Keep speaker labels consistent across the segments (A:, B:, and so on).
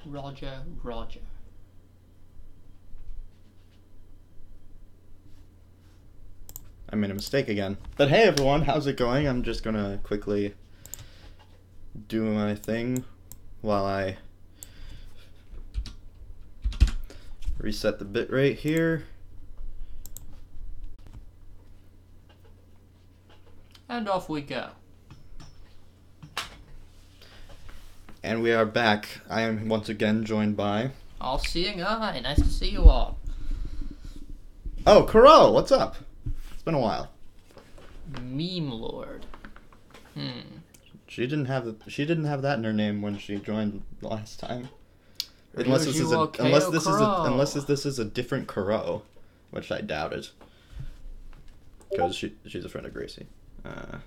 A: Roger, Roger.
B: I made a mistake again. But hey everyone, how's it going? I'm just gonna quickly do my thing while I reset the bitrate here.
A: And off we go.
B: And we are back. I am once again joined by...
A: AllSeeingI, nice to see you all.
B: Oh, Carol, what's up? It's been a while.
A: Meme Lord.
B: She didn't have that in her name when she joined last time.
A: Unless this
B: is a different Kuro, which I doubt it. Because she's a friend of Gracie.
A: Ah.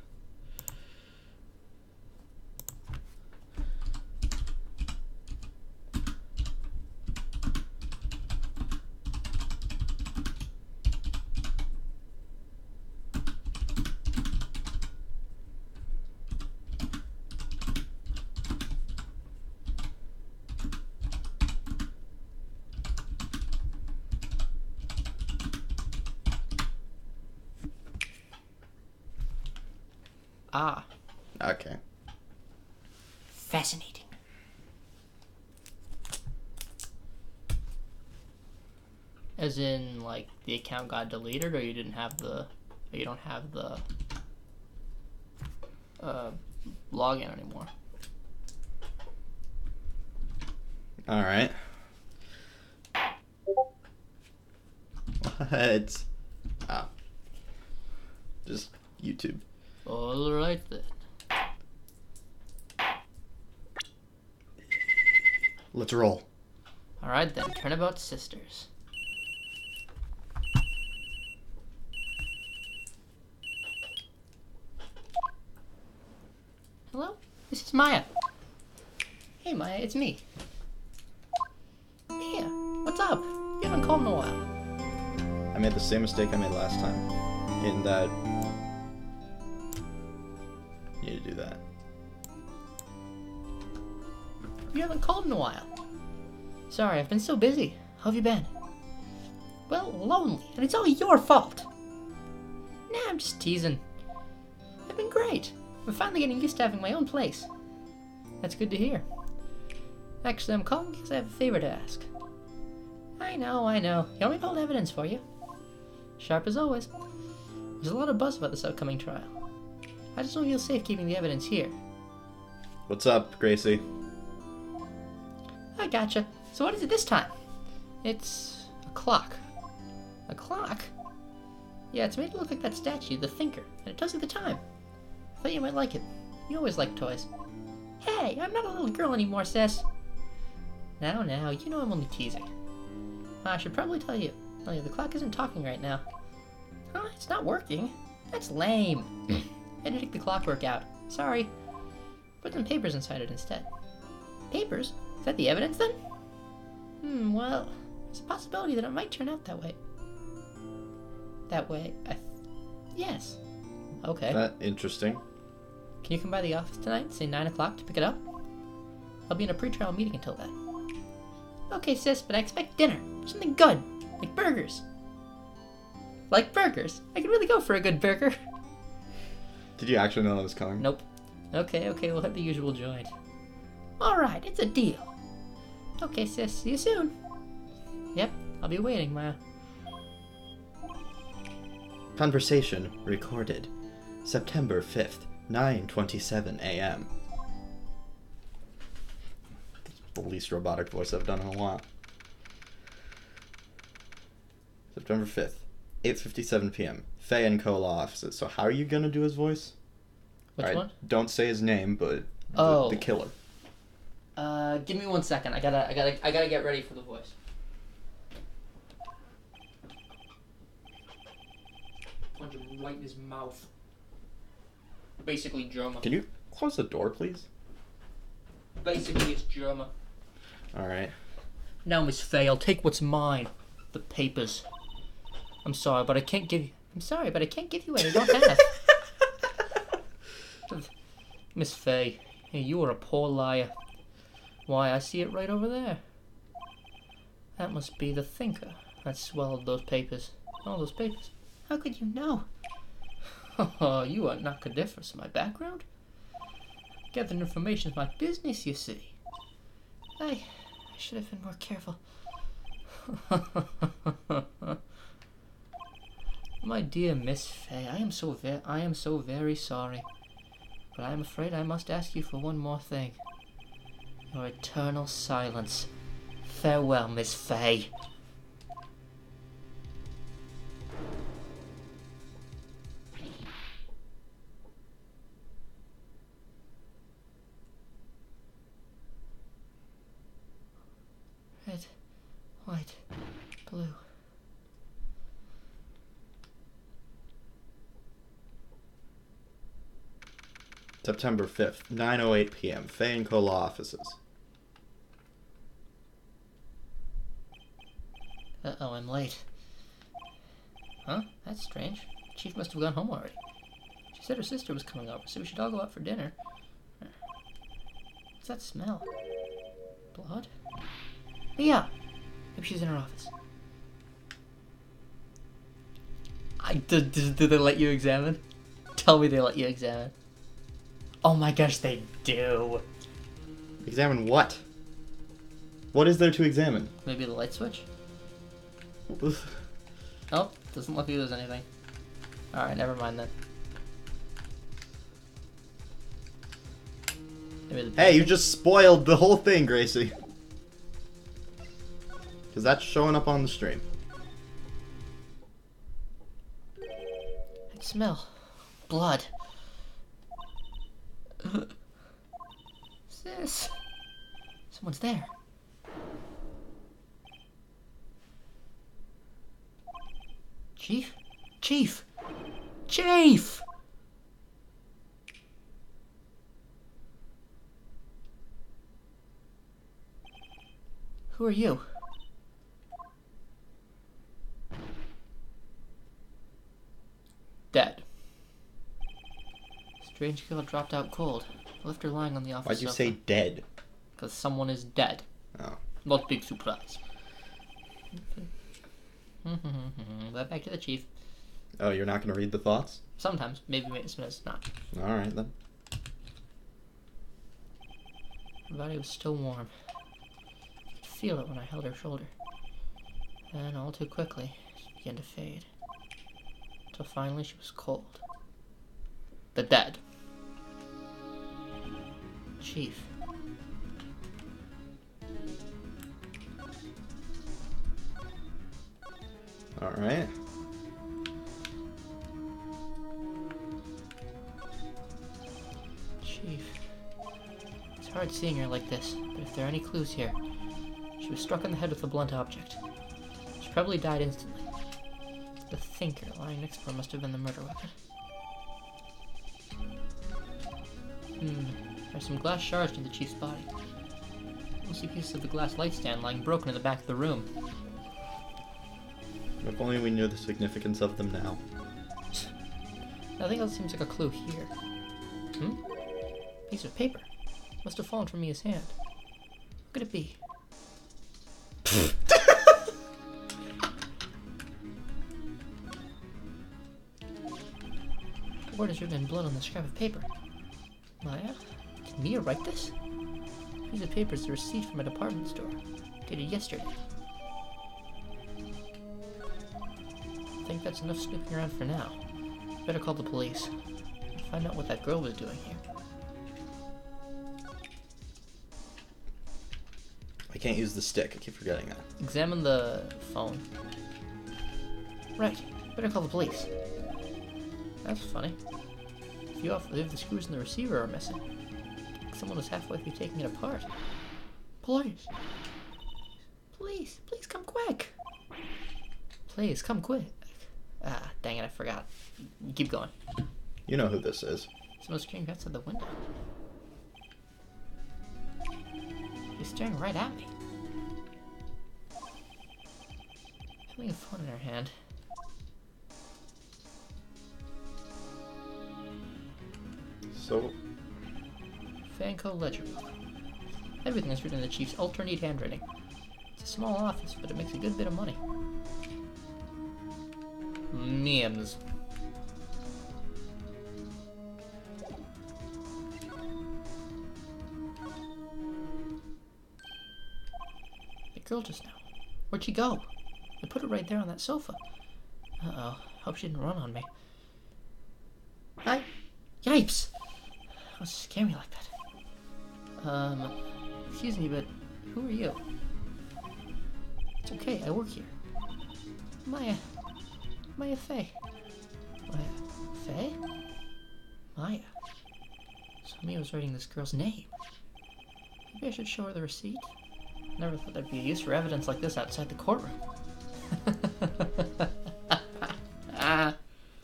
B: Okay.
A: Fascinating. As in, like, the account got deleted, or you don't have the login anymore.
B: Alright. What? Ah. Just YouTube.
A: Alright then.
B: Let's roll.
A: Alright then, Turnabout Sisters. Hello? This is Maya. Hey Maya, it's me. Mia, what's up? You haven't called in a while.
B: I made the same mistake I made last time. In that... You need to do that.
A: You haven't called in a while. Sorry, I've been so busy. How have you been? Well, lonely, and it's all your fault. Nah, I'm just teasing. I've been great. I'm finally getting used to having my own place. That's good to hear. Actually, I'm calling because I have a favor to ask. I know. You want me to hold evidence for you? Sharp as always. There's a lot of buzz about this upcoming trial. I just don't feel safe keeping the evidence here.
B: What's up, Gracie?
A: I gotcha. So what is it this time? It's a clock. A clock? Yeah, it's made to look like that statue, the Thinker, and it tells you the time. I thought you might like it. You always like toys. Hey, I'm not a little girl anymore, sis. Now, you know I'm only teasing. I should probably tell you. The clock isn't talking right now. Oh, it's not working. That's lame. I had to take the clockwork out. Sorry. Put some papers inside it instead. Papers? Is that the evidence then? Well, there's a possibility that it might turn out that way. That way? Yes. Okay.
B: That interesting.
A: Can you come by the office tonight, say 9 o'clock, to pick it up? I'll be in a pre-trial meeting until then. Okay, sis, but I expect dinner. Something good. Like burgers. Like burgers? I could really go for a good burger.
B: Did you actually know that was coming?
A: Nope. Okay, we'll hit the usual joint. Alright, it's a deal. Okay, sis, see you soon. Yep, I'll be waiting, Maya.
B: Conversation recorded. September 5th, 9:27 a.m. That's the least robotic voice I've done in a while. September 5th, 8:57 p.m. Faye and Co. law offices. So how are you gonna do his voice?
A: Which one?
B: Don't say his name, but the killer.
A: Give me 1 second. I gotta get ready for the voice. Punch him right in his mouth. Basically, German.
B: Can you close the door, please?
A: Basically, it's German.
B: Alright.
A: Now, Miss Faye, I'll take what's mine. The papers. I'm sorry, but I can't give you what I don't have. Miss Faye, you are a poor liar. Why, I see it right over there. That must be the thinker that swallowed those papers. All those papers. How could you know? Oh, you are not cadaverous in my background? Gathering information is my business, you see. I should have been more careful. My dear Miss Fay, I am so very sorry. But I am afraid I must ask you for one more thing. Your eternal silence. Farewell, Miss Fay. Red, white, blue.
B: September 5th, 9:08 p.m. Fay and Co. Law Offices.
A: Uh-oh, I'm late. Huh? That's strange. Chief must have gone home already. She said her sister was coming over, so we should all go out for dinner. What's that smell? Blood? Yeah. Maybe she's in her office. Did they let you examine? Tell me they let you examine. Oh my gosh, they do.
B: Examine what? What is there to examine?
A: Maybe the light switch? Oh, doesn't look like there's anything. Alright, never mind then. Maybe the
B: Hey, you just spoiled the whole thing, Gracie. Because that's showing up on the stream.
A: I smell blood. What's this? Someone's there. Chief? Chief! Chief! Who are you? Dead. Strange girl dropped out cold. I left her lying on the office
B: Why'd you
A: sofa.
B: say dead?
A: Because someone is dead.
B: Oh.
A: Not big surprise. But back to the chief.
B: Oh, you're not going to read the thoughts?
A: Sometimes. Maybe it's not.
B: Alright then.
A: Her body was still warm. I could feel it when I held her shoulder. Then, all too quickly, she began to fade. Until finally she was cold. The dead. Chief.
B: Alright.
A: Chief. It's hard seeing her like this, but if there are any clues here, she was struck on the head with a blunt object. She probably died instantly. The thinker lying next to her must have been the murder weapon. There's some glass shards near the chief's body. Mostly pieces of the glass light stand lying broken in the back of the room.
B: If only we knew the significance of them now.
A: Nothing else seems like a clue here. Piece of paper. Must have fallen from Mia's hand. What could it be? The word is written in blood on the scrap of paper. Maya? Did Mia write this? The piece of paper is a receipt from a department store, dated yesterday. I think that's enough snooping around for now. Better call the police. Find out what that girl was doing here.
B: I can't use the stick. I keep forgetting that.
A: Examine the phone. Right. Better call the police. That's funny. If the screws in the receiver are missing, someone was halfway through taking it apart. Police! Please come quick! Please, come quick. Ah, dang it, I forgot. Keep going.
B: You know who this is.
A: Someone's staring outside the window. She's staring right at me. Having a phone in her hand.
B: So,
A: Fanco Ledger. Everything is written in the chief's ultra-neat handwriting. It's a small office, but it makes a good bit of money. Memes. The girl just now. Where'd she go? I put her right there on that sofa. Uh-oh. Hope she didn't run on me. Hi. Yipes! Don't scare me like that. Excuse me, but who are you? It's okay, I work here. Maya Fey. Maya Fey? Maya. So Mia was writing this girl's name. Maybe I should show her the receipt. Never thought there'd be a use for evidence like this outside the courtroom.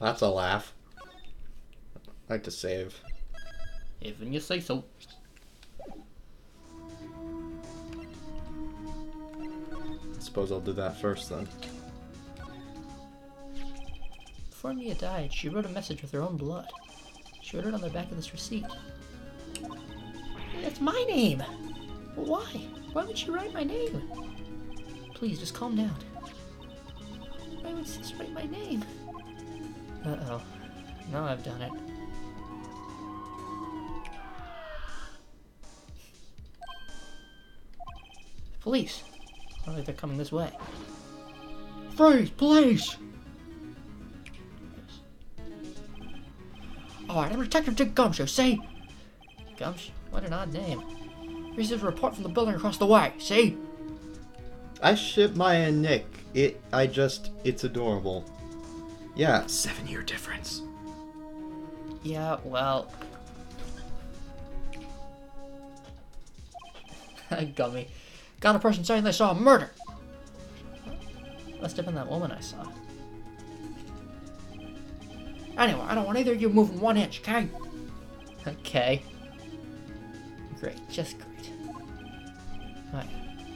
B: That's a laugh. I like to save.
A: Even you say so.
B: I suppose I'll do that first then.
A: Before Mia died, she wrote a message with her own blood. She wrote it on the back of this receipt. That's my name! Why? Why would she write my name? Please, just calm down. Why would she write my name? Uh-oh. Now I've done it. Police! I don't think they're coming this way. Freeze! Police! Alright, I'm Detective Dick Gumshoe, see? Gumshoe? What an odd name. Received a report from the building across the way, see?
B: I ship Maya and Nick. It's adorable. Yeah, 7-year difference.
A: Yeah, well... Gummy. Got a person saying they saw a murder! Must have been that woman I saw. Anyway, I don't want either of you moving 1 inch, okay? Okay. Great, just great.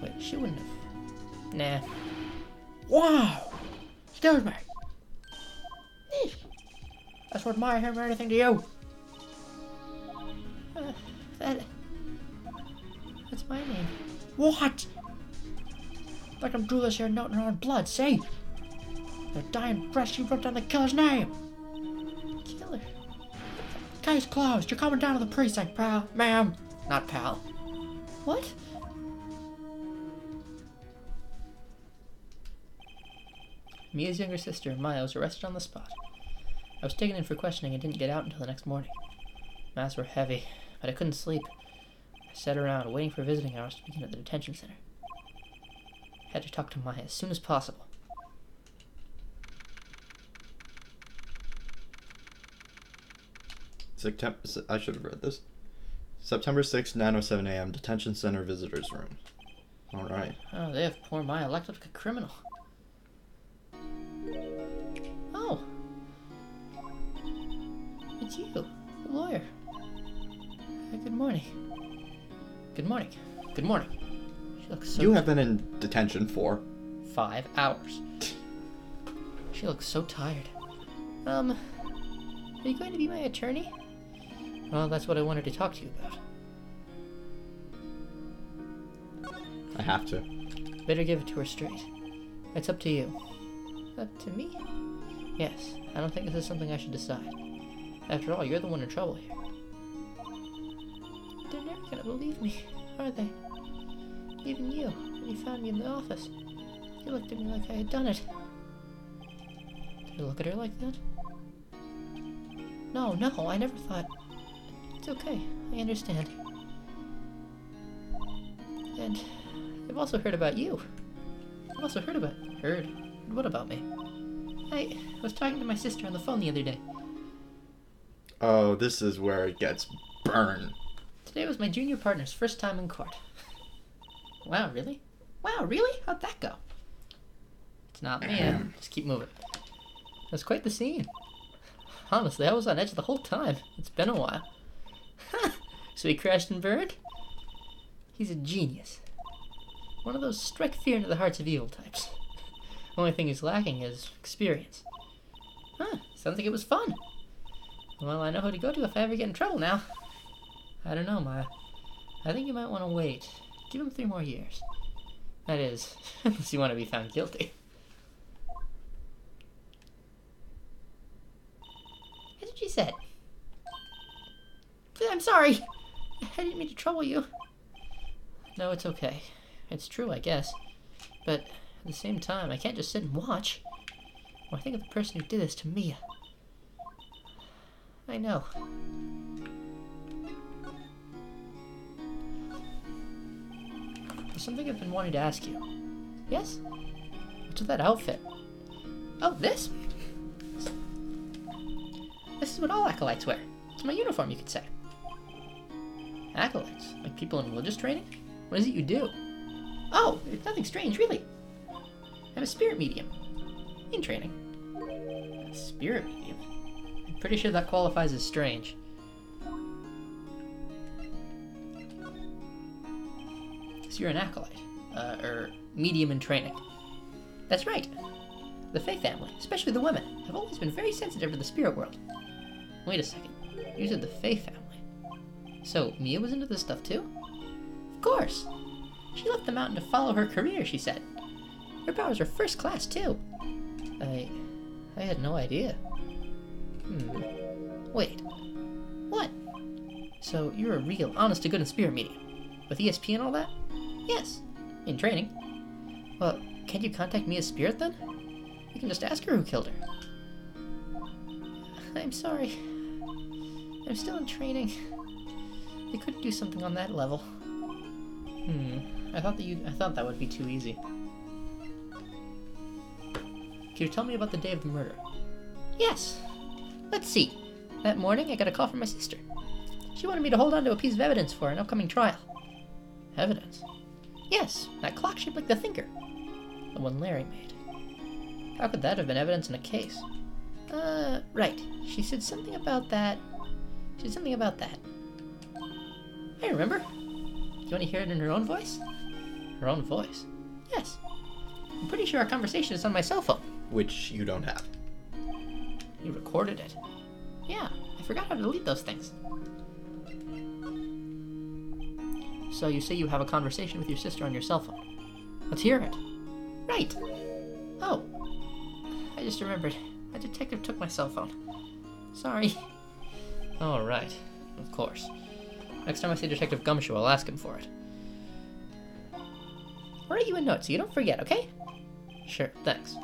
A: Wait, she wouldn't have... Nah. Wow! Excuse me! That's what Maya had anything to you! That's my name. What? Let them do this here note in her own blood, see? Their dying breath, she wrote down the killer's name! Killer? Case closed. You're coming down to the precinct, pal. Ma'am. Not pal. What? Mia's younger sister, Maya, was arrested on the spot. I was taken in for questioning and didn't get out until the next morning. Maths were heavy, but I couldn't sleep. I sat around waiting for visiting hours to begin at the detention center. I had to talk to Maya as soon as possible.
B: I should have read this. September 6th, 9:07 a.m. Detention Center Visitors Room. Alright.
A: Oh, they have poor Maya locked up like a criminal. Oh. It's you, the lawyer. Good morning. Good morning. Good morning. She looks so...
B: You have been in detention for
A: 5 hours. She looks so tired. Are you going to be my attorney? Well, that's what I wanted to talk to you about.
B: I have to.
A: Better give it to her straight. It's up to you. Up to me? Yes, I don't think this is something I should decide. After all, you're the one in trouble here. They're never gonna believe me, are they? Even you, when you found me in the office. You looked at me like I had done it. Did I look at her like that? No, I never thought... It's okay, I understand. And I've also heard about you. I've also heard about... Heard? What about me? I was talking to my sister on the phone the other day.
B: Oh, this is where it gets burned.
A: Today was my junior partner's first time in court. Wow, really? Wow, really? How'd that go? It's not me, just keep moving. It was quite the scene. Honestly, I was on edge the whole time. It's been a while. So he crashed and burned? He's a genius. One of those strike fear into the hearts of evil types. Only thing he's lacking is experience. Sounds like it was fun. Well, I know who to go to if I ever get in trouble now. I don't know, Maya. I think you might want to wait. Give him 3 more years. That is, unless you want to be found guilty. That's what she said. I'm sorry. I didn't mean to trouble you. No, it's okay. It's true, I guess. But at the same time, I can't just sit and watch. Or think of the person who did this to Mia. I know. There's something I've been wanting to ask you. Yes? What's with that outfit? Oh, this? This is what all acolytes wear. It's my uniform, you could say. Acolytes? Like people in religious training? What is it you do? Oh, it's nothing strange, really. I'm a spirit medium. In training. A spirit medium? I'm pretty sure that qualifies as strange. So you're an acolyte. Or medium in training. That's right. The Fae family, especially the women, have always been very sensitive to the spirit world. Wait a second. You said the Fae family. So, Mia was into this stuff too? Of course! She left the mountain to follow her career, she said. Her powers are first class too. I had no idea. Wait. What? So, you're a real, honest-to-goodness spirit medium? With ESP and all that? Yes. In training. Well, can't you contact Mia's spirit then? You can just ask her who killed her. I'm sorry. I'm still in training. They couldn't do something on that level. I thought that would be too easy. Can you tell me about the day of the murder? Yes. Let's see. That morning, I got a call from my sister. She wanted me to hold on to a piece of evidence for an upcoming trial. Evidence? Yes, that clock shaped like the Thinker. The one Larry made. How could that have been evidence in a case? Right. She said something about that. I remember. Do you want to hear it in her own voice? Her own voice? Yes. I'm pretty sure our conversation is on my cell phone.
B: Which you don't have.
A: You recorded it. Yeah, I forgot how to delete those things. So you say you have a conversation with your sister on your cell phone. Let's hear it. Right. Oh. I just remembered. A detective took my cell phone. Sorry. All right. Of course. Next time I see Detective Gumshoe, I'll ask him for it. I'll write you a note so you don't forget, okay? Sure, thanks.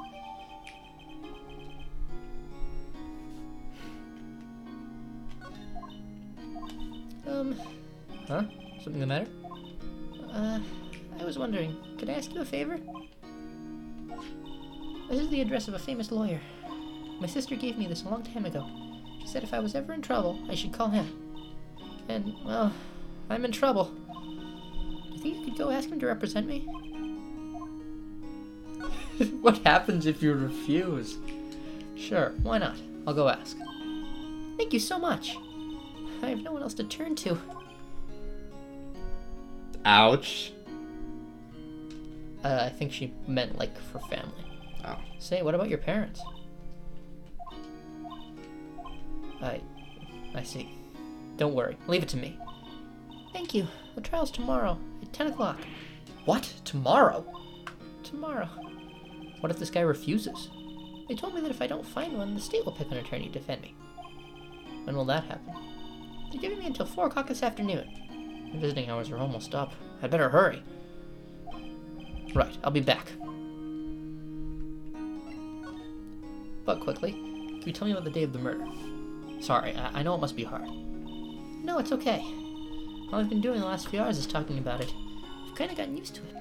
A: Huh? Something the matter? I was wondering, could I ask you a favor? This is the address of a famous lawyer. My sister gave me this a long time ago. She said if I was ever in trouble, I should call him. And, well, I'm in trouble. Do you think you could go ask him to represent me? What happens if you refuse? Sure, why not? I'll go ask. Thank you so much. I have no one else to turn to.
B: Ouch.
A: I think she meant, like, for family.
B: Oh.
A: Say, what about your parents? I see. Don't worry. Leave it to me. Thank you. The trial's tomorrow at 10 o'clock. What? Tomorrow? Tomorrow. What if this guy refuses? They told me that if I don't find one, the state will pick an attorney to defend me. When will that happen? They're giving me until 4 o'clock this afternoon. My visiting hours are almost up. I'd better hurry. Right, I'll be back. But quickly, can you tell me about the day of the murder? Sorry, I know it must be hard. No, it's okay. All I've been doing the last few hours is talking about it. I've kind of gotten used to it.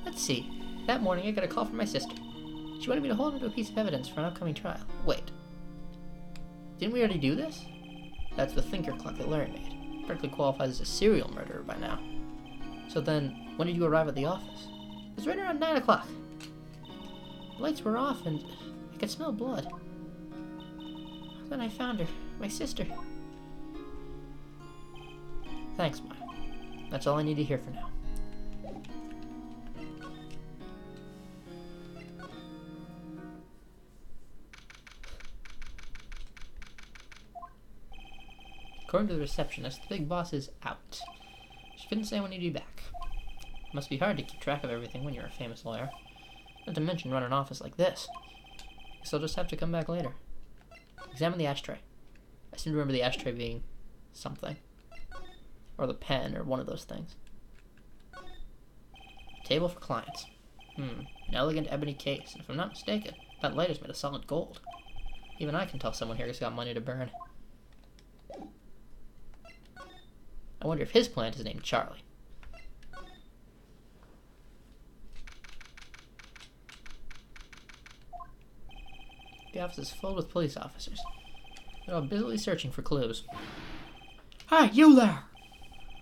A: Let's see. That morning I got a call from my sister. She wanted me to hold onto a piece of evidence for an upcoming trial. Wait. Didn't we already do this? That's the Thinker clock that Larry made. Practically qualifies as a serial murderer by now. So then, when did you arrive at the office? It was right around 9 o'clock. The lights were off and I could smell blood. Then I found her, my sister. Thanks, Maya. That's all I need to hear for now. According to the receptionist, the big boss is out. She couldn't say when he'd be back. It must be hard to keep track of everything when you're a famous lawyer. Not to mention run an office like this. Guess I'll just have to come back later. Examine the ashtray. I seem to remember the ashtray being something. Or the pen, or one of those things. Table for clients. An elegant ebony case, and if I'm not mistaken, that light is made of solid gold. Even I can tell someone here has got money to burn. I wonder if his plant is named Charlie. The office is filled with police officers. They're all busily searching for clues. Hey, you there!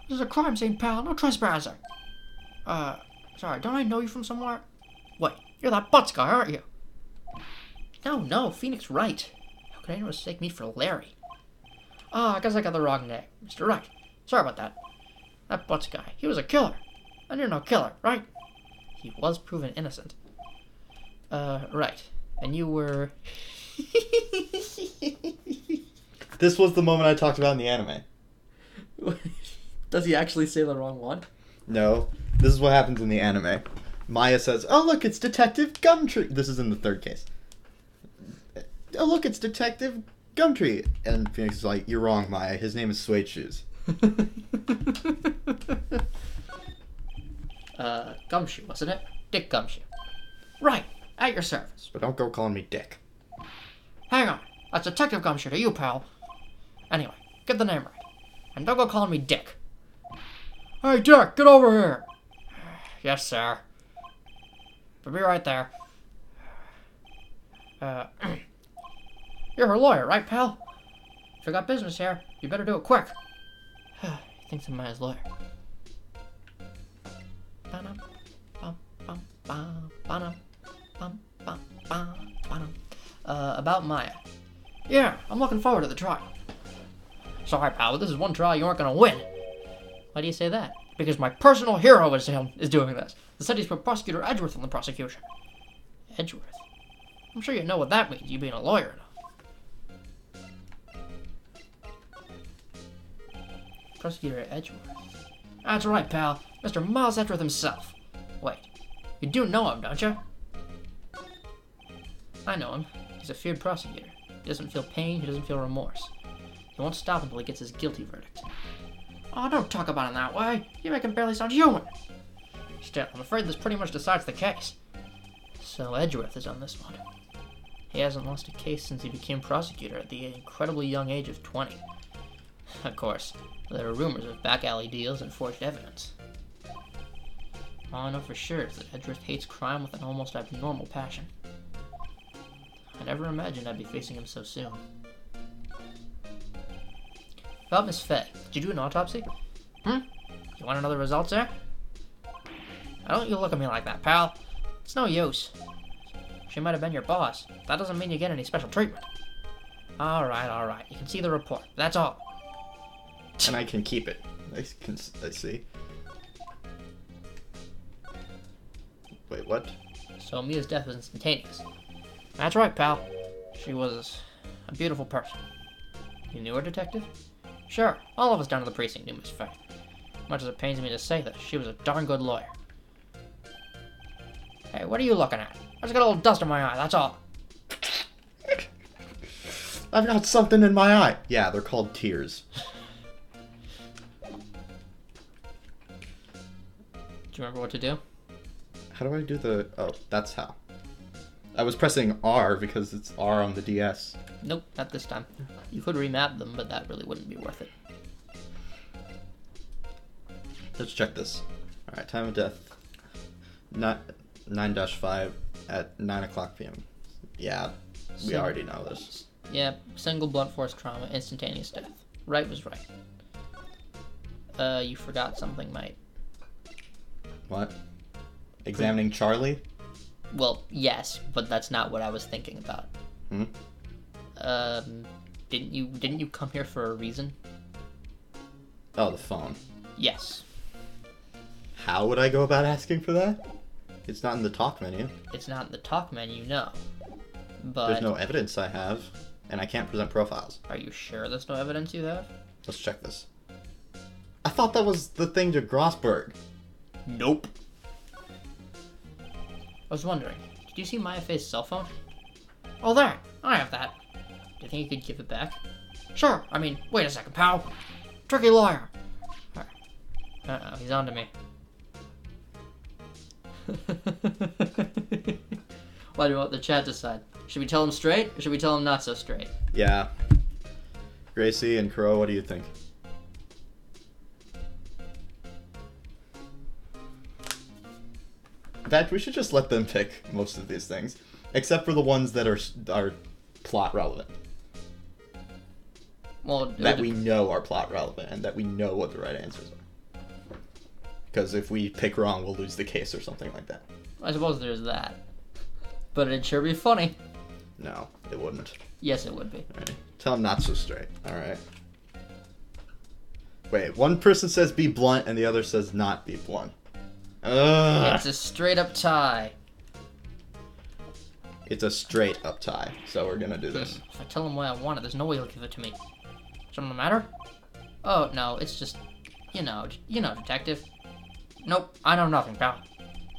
A: This is a crime scene, pal. No trespassing. Sorry, don't I know you from somewhere? Wait, you're that Butts guy, aren't you? No, Phoenix Wright. How could anyone mistake me for Larry? I guess I got the wrong name. Mr. Wright. Sorry about that. That Butts guy, he was a killer. And you're no killer, right? He was proven innocent. Right. And you were...
B: This was the moment I talked about in the anime.
A: Does he actually say the wrong one?
B: No. This is what happens in the anime. Maya says, "Oh, look, it's Detective Gumtree." This is in the third case. "Oh, look, it's Detective Gumtree." And Phoenix is like, "You're wrong, Maya. His name is Suede Shoes."
A: Gumshoe, wasn't it? Dick Gumshoe. Right, at your service.
B: But don't go calling me Dick.
A: Hang on, that's Detective Gumshoe to you, pal. Anyway, get the name right. And don't go calling me Dick. Hey, Dick, get over here. Yes, sir. But be right there. You're her lawyer, right, pal? If you got business here, you better do it quick. He thinks I'm Maya's lawyer. About Maya. Yeah, I'm looking forward to the trial. Sorry, pal, but this is one trial you aren't gonna win. Why do you say that? Because my personal hero is doing this. The city's put Prosecutor Edgeworth on the prosecution. Edgeworth? I'm sure you know what that means, you being a lawyer now. Prosecutor Edgeworth. That's right, pal. Mr. Miles Edgeworth himself. Wait, you do know him, don't you? I know him. He's a feared prosecutor. He doesn't feel pain, he doesn't feel remorse. He won't stop until he gets his guilty verdict. Oh, don't talk about him that way. You make him barely sound human. Still, I'm afraid this pretty much decides the case. So Edgeworth is on this one. He hasn't lost a case since he became prosecutor at the incredibly young age of 20. Of course, there are rumors of back alley deals and forged evidence. All I know for sure is that Edgeworth hates crime with an almost abnormal passion. I never imagined I'd be facing him so soon. About Miss Fay, did you do an autopsy? You want to know the results there? Don't you look at me like that, pal. It's no use. She might have been your boss. That doesn't mean you get any special treatment. Alright. You can see the report. That's all.
B: And I can keep it. I see. Wait, what?
A: So Mia's death was instantaneous. That's right, pal. She was a beautiful person. You knew her, Detective? Sure, all of us down at the precinct knew Miss Fay. Much as it pains me to say this, she was a darn good lawyer. Hey, what are you looking at? I just got a little dust in my eye, that's all.
B: I've got something in my eye. Yeah, they're called tears.
A: Do you remember what to do?
B: How do I do the... Oh, that's how. I was pressing R because it's R on the DS.
A: Nope, not this time. You could remap them, but that really wouldn't be worth it.
B: Let's check this. Alright, time of death. 9-5 at 9 o'clock p.m. Yeah, we already know this.
A: Yeah, single blunt force trauma, instantaneous death. Wright was right. You forgot something, mate.
B: What? Examining Charlie?
A: Well, yes, but that's not what I was thinking about. Didn't you come here for a reason?
B: Oh, the phone.
A: Yes.
B: How would I go about asking for that? It's not in the talk menu.
A: It's not in the talk menu, no. But
B: there's no evidence I have, and I can't present profiles.
A: Are you sure there's no evidence you have?
B: Let's check this. I thought that was the thing to Grossberg.
A: Nope. I was wondering, did you see Maya Faye's cell phone? Oh, there. I have that. Do you think you could give it back? Sure. I mean, wait a second, pal. Tricky lawyer. Uh-oh, he's on to me. Why do you want the chat to decide? Should we tell him straight, or should we tell him not so straight?
B: Yeah. Gracie and Crow, what do you think? In fact, we should just let them pick most of these things, except for the ones that are plot relevant.
A: Well,
B: that we know are plot relevant and that we know what the right answers are. Because if we pick wrong, we'll lose the case or something like that.
A: I suppose there's that. But it'd sure be funny.
B: No, it wouldn't.
A: Yes, it would be.
B: All right. Tell them not so straight. All right. Wait, one person says be blunt and the other says not be blunt. Ugh.
A: It's a straight up tie.
B: It's a straight up tie, so we're gonna do this.
A: If I tell him why I want it, there's no way he'll give it to me. Something the matter? Oh, no, it's just, you know, detective. Nope, I know nothing, pal.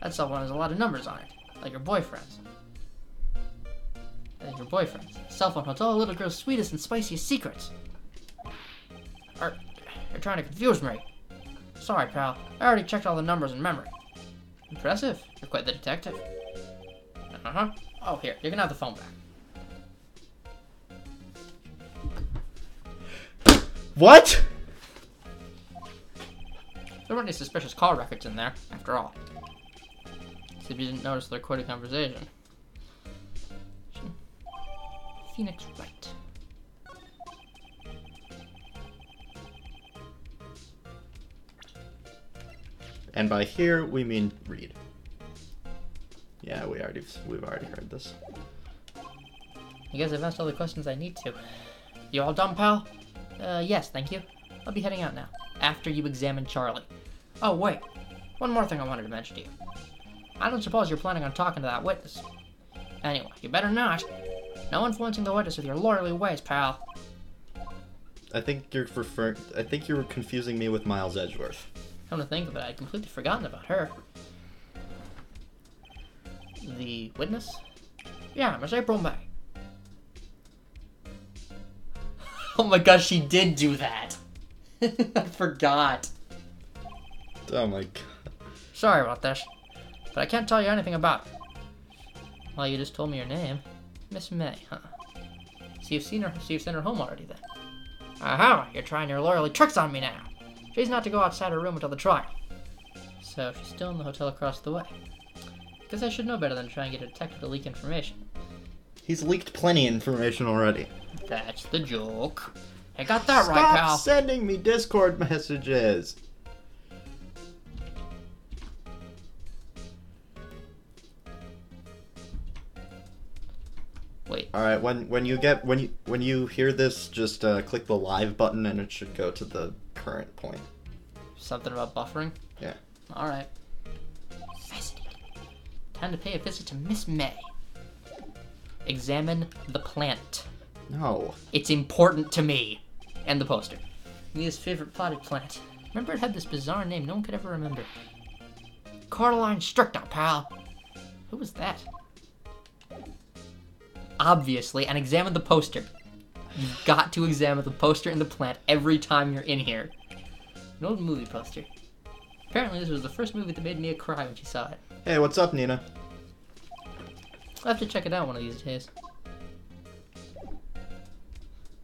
A: That cell phone has a lot of numbers on it, like your boyfriend's. Like your boyfriend's. Cell phone holds all a little girl's sweetest and spiciest secrets. You're trying to confuse me. Sorry, pal. I already checked all the numbers in memory. Impressive. You're quite the detective. Uh-huh. Oh, here. You can have the phone back.
B: What?
A: There weren't any suspicious call records in there, after all. See if you didn't notice the recorded conversation. Phoenix Wright.
B: And by here, we mean read. Yeah, we've already heard this.
A: I guess I've asked all the questions I need to. You all done, pal? Yes, thank you. I'll be heading out now, after you examine Charlie. Oh, wait. One more thing I wanted to mention to you. I don't suppose you're planning on talking to that witness. Anyway, you better not. No influencing the witness with your lawyerly ways, pal.
B: I think you're confusing me with Miles Edgeworth.
A: Come to think of it, I'd completely forgotten about her. The witness? Yeah, Miss April May. Oh my gosh, she did do that. I forgot.
B: Oh my god.
A: Sorry about this, but I can't tell you anything about it. Well, you just told me your name. Miss May, huh? So you've seen her home already then? Aha, you're trying your lawyerly tricks on me now. She's not to go outside her room until the trial. So she's still in the hotel across the way. Guess I should know better than to try and get a detective to leak information.
B: He's leaked plenty of information already.
A: That's the joke. I got that right, pal.
B: Stop sending me Discord messages.
A: Wait.
B: All right, when you hear this, just click the live button and it should go to the current point.
A: Something about buffering?
B: Yeah.
A: All right. Fascinating. Time to pay a visit to Miss May. Examine the plant.
B: No.
A: It's important to me. And the poster. Mia's favorite potted plant. Remember it had this bizarre name no one could ever remember. Coraline Stricta, pal. Who was that? Obviously, and examine the poster. You've got to examine the poster and the plant every time you're in here. An old movie poster. Apparently this was the first movie that made Mia cry when she saw it.
B: Hey, what's up, Nina?
A: I'll have to check it out one of these days.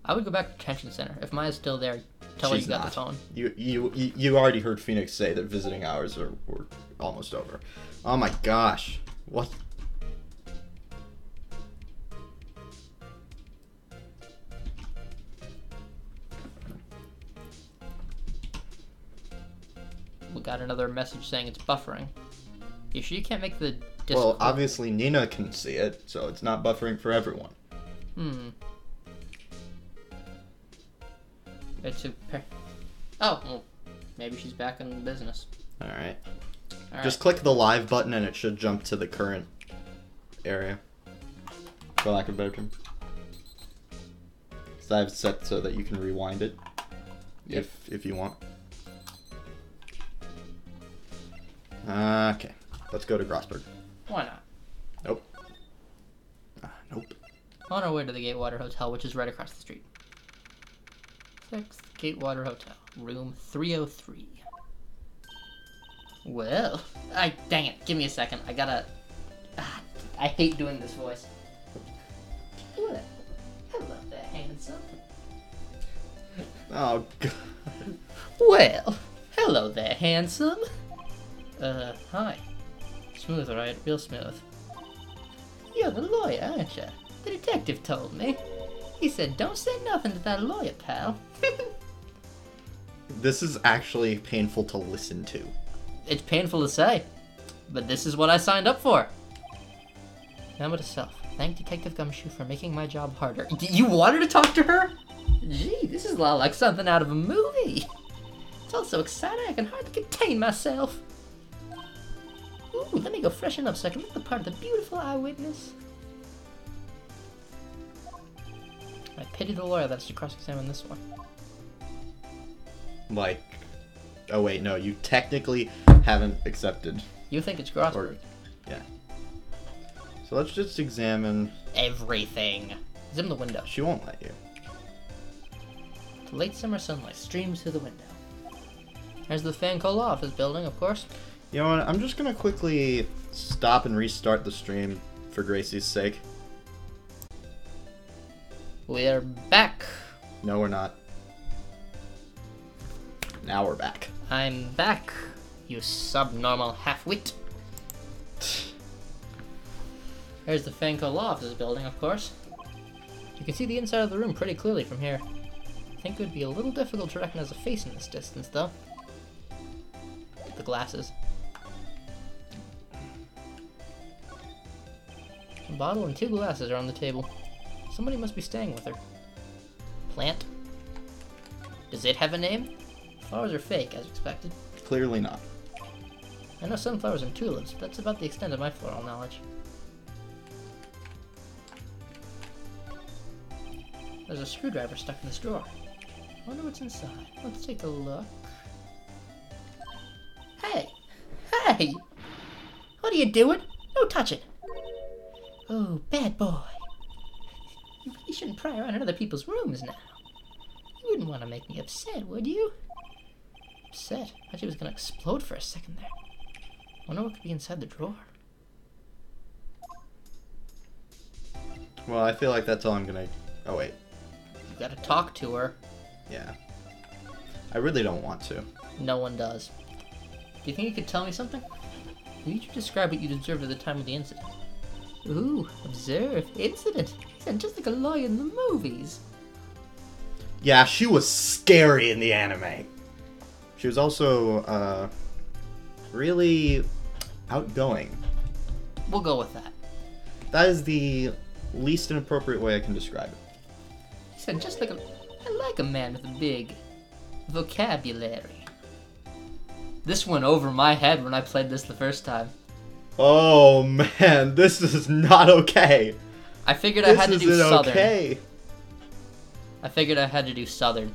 A: I would go back to detention center. If Maya's still there, tell her you got the phone.
B: You already heard Phoenix say that visiting hours were almost over. Oh my gosh. What?
A: We got another message saying it's buffering. You sure you can't make the disc?
B: Well, obviously Nina can see it, so it's not buffering for everyone.
A: It's a oh, well, maybe she's back in business.
B: Alright. Just click the live button and it should jump to the current area. For lack of a better term. So I have it set so that you can rewind it.
A: Yep.
B: If you want. Okay, let's go to Grossberg.
A: Why not?
B: Nope. Nope.
A: On our way to the Gatewater Hotel, which is right across the street. 6th Gatewater Hotel, room 303. Well, dang it, give me a second. I gotta... I hate doing this voice. Well, hello there, handsome.
B: Oh, God.
A: Well, hello there, handsome. Hi. Smooth, right? Real smooth. You're the lawyer, aren't you? The detective told me. He said, don't say nothing to that lawyer, pal.
B: This is actually painful to listen to.
A: It's painful to say, but this is what I signed up for. Number to self. Thank Detective Gumshoe for making my job harder. You wanted to talk to her? Gee, this is a lot like something out of a movie. It's all so exciting I can hardly contain myself. Ooh, let me go freshen up so I can look the part of the beautiful eyewitness. I pity the lawyer that has to cross-examine this one.
B: Like, oh wait, no, you technically haven't accepted.
A: You think it's Grossberg?
B: Yeah. So let's just examine
A: everything. Zoom the window.
B: She won't let you.
A: The late summer sunlight streams through the window. There's the fan coal office building, of course.
B: You know what? I'm just gonna quickly stop and restart the stream for Gracie's sake.
A: We're back.
B: No, we're not. Now we're back.
A: I'm back, you subnormal half-wit. There's the Fanco Law Office building, of course. You can see the inside of the room pretty clearly from here. I think it would be a little difficult to recognize a face in this distance, though. The glasses. A bottle and 2 glasses are on the table. Somebody must be staying with her. Plant? Does it have a name? Flowers are fake, as expected.
B: Clearly not.
A: I know sunflowers and tulips, but that's about the extent of my floral knowledge. There's a screwdriver stuck in this drawer. I wonder what's inside. Let's take a look. Hey! Hey! What are you doing? No touching! Oh, bad boy. You really shouldn't pry around in other people's rooms now. You wouldn't want to make me upset, would you? Upset? I thought she was going to explode for a second there. Wonder what could be inside the drawer.
B: Well, I feel like that's all I'm gonna... Oh, wait.
A: You gotta talk to her.
B: Yeah. I really don't want to.
A: No one does. Do you think you could tell me something? How would you describe what you'd observed at the time of the incident? Ooh, observe. Incident. You sound just like a lawyer in the movies.
B: Yeah, she was scary in the anime. She was also, really outgoing.
A: We'll go with that.
B: That is the least inappropriate way I can describe it.
A: You said just like I like a man with a big vocabulary. This went over my head when I played this the first time.
B: Oh man, this is not okay.
A: I figured I had to do Southern.
B: Okay.
A: I figured I had to do Southern.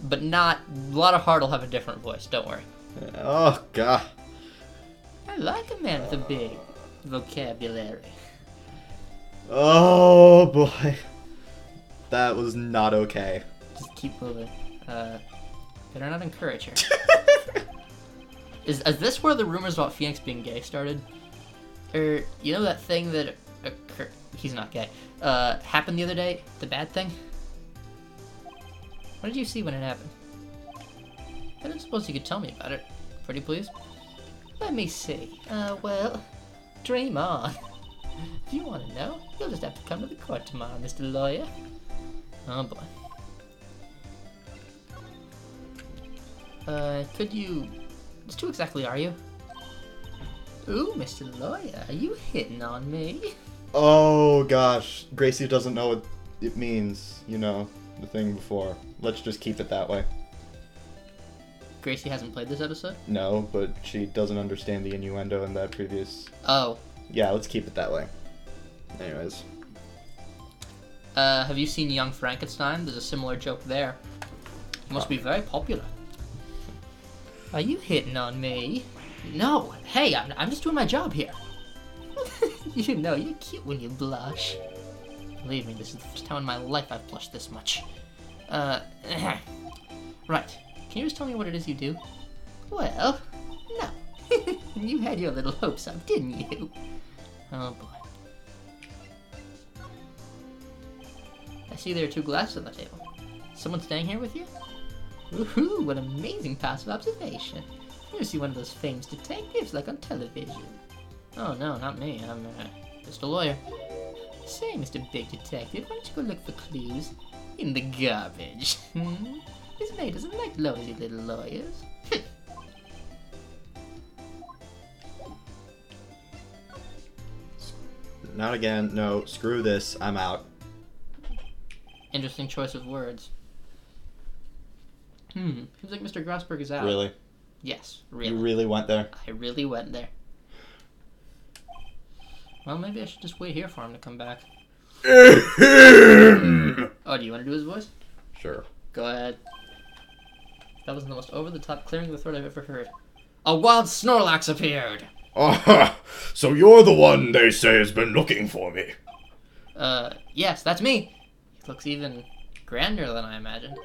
A: But not... A lot of Heart will have a different voice, don't worry.
B: Oh god.
A: I like a man with a big vocabulary.
B: Oh boy. That was not okay.
A: Just keep moving. Better not encourage her. Is this where the rumors about Phoenix being gay started? Or, you know that thing that occurred... He's not gay. Happened the other day? The bad thing? What did you see when it happened? I didn't suppose you could tell me about it. Pretty please? Let me see. Well, dream on. If you want to know, you'll just have to come to the court tomorrow, Mr. Lawyer. Oh boy. Could you... Just who exactly are you? Ooh, Mr. Lawyer, are you hitting on me?
B: Oh gosh, Gracie doesn't know what it means, you know, the thing before. Let's just keep it that way.
A: Gracie hasn't played this episode?
B: No, but she doesn't understand the innuendo in that previous...
A: Oh.
B: Yeah, let's keep it that way. Anyways.
A: Have you seen Young Frankenstein? There's a similar joke there. It must be very popular. Are you hitting on me? No, hey, I'm just doing my job here. You know, you're cute when you blush. Believe me, this is the first time in my life I've blushed this much. Right. Can you just tell me what it is you do? Well, no. You had your little hopes up, didn't you? Oh boy. I see there are 2 glasses on the table. Someone staying here with you? Woohoo, what amazing passive observation. You see one of those famous detectives like on television. Oh no, not me. I'm just a lawyer. Say, Mr. Big Detective, why don't you go look for clues in the garbage? This maid doesn't like lousy little lawyers.
B: Not again. No, screw this. I'm out.
A: Interesting choice of words. Seems like Mr. Grossberg is out.
B: Really?
A: Yes, really.
B: You really went there?
A: I really went there. Well, maybe I should just wait here for him to come back. Oh, do you want to do his voice?
B: Sure.
A: Go ahead. That was the most over-the-top clearing of the throat I've ever heard. A wild Snorlax appeared!
C: Aha! So you're the one they say has been looking for me.
A: Yes, that's me. He looks even grander than I imagined.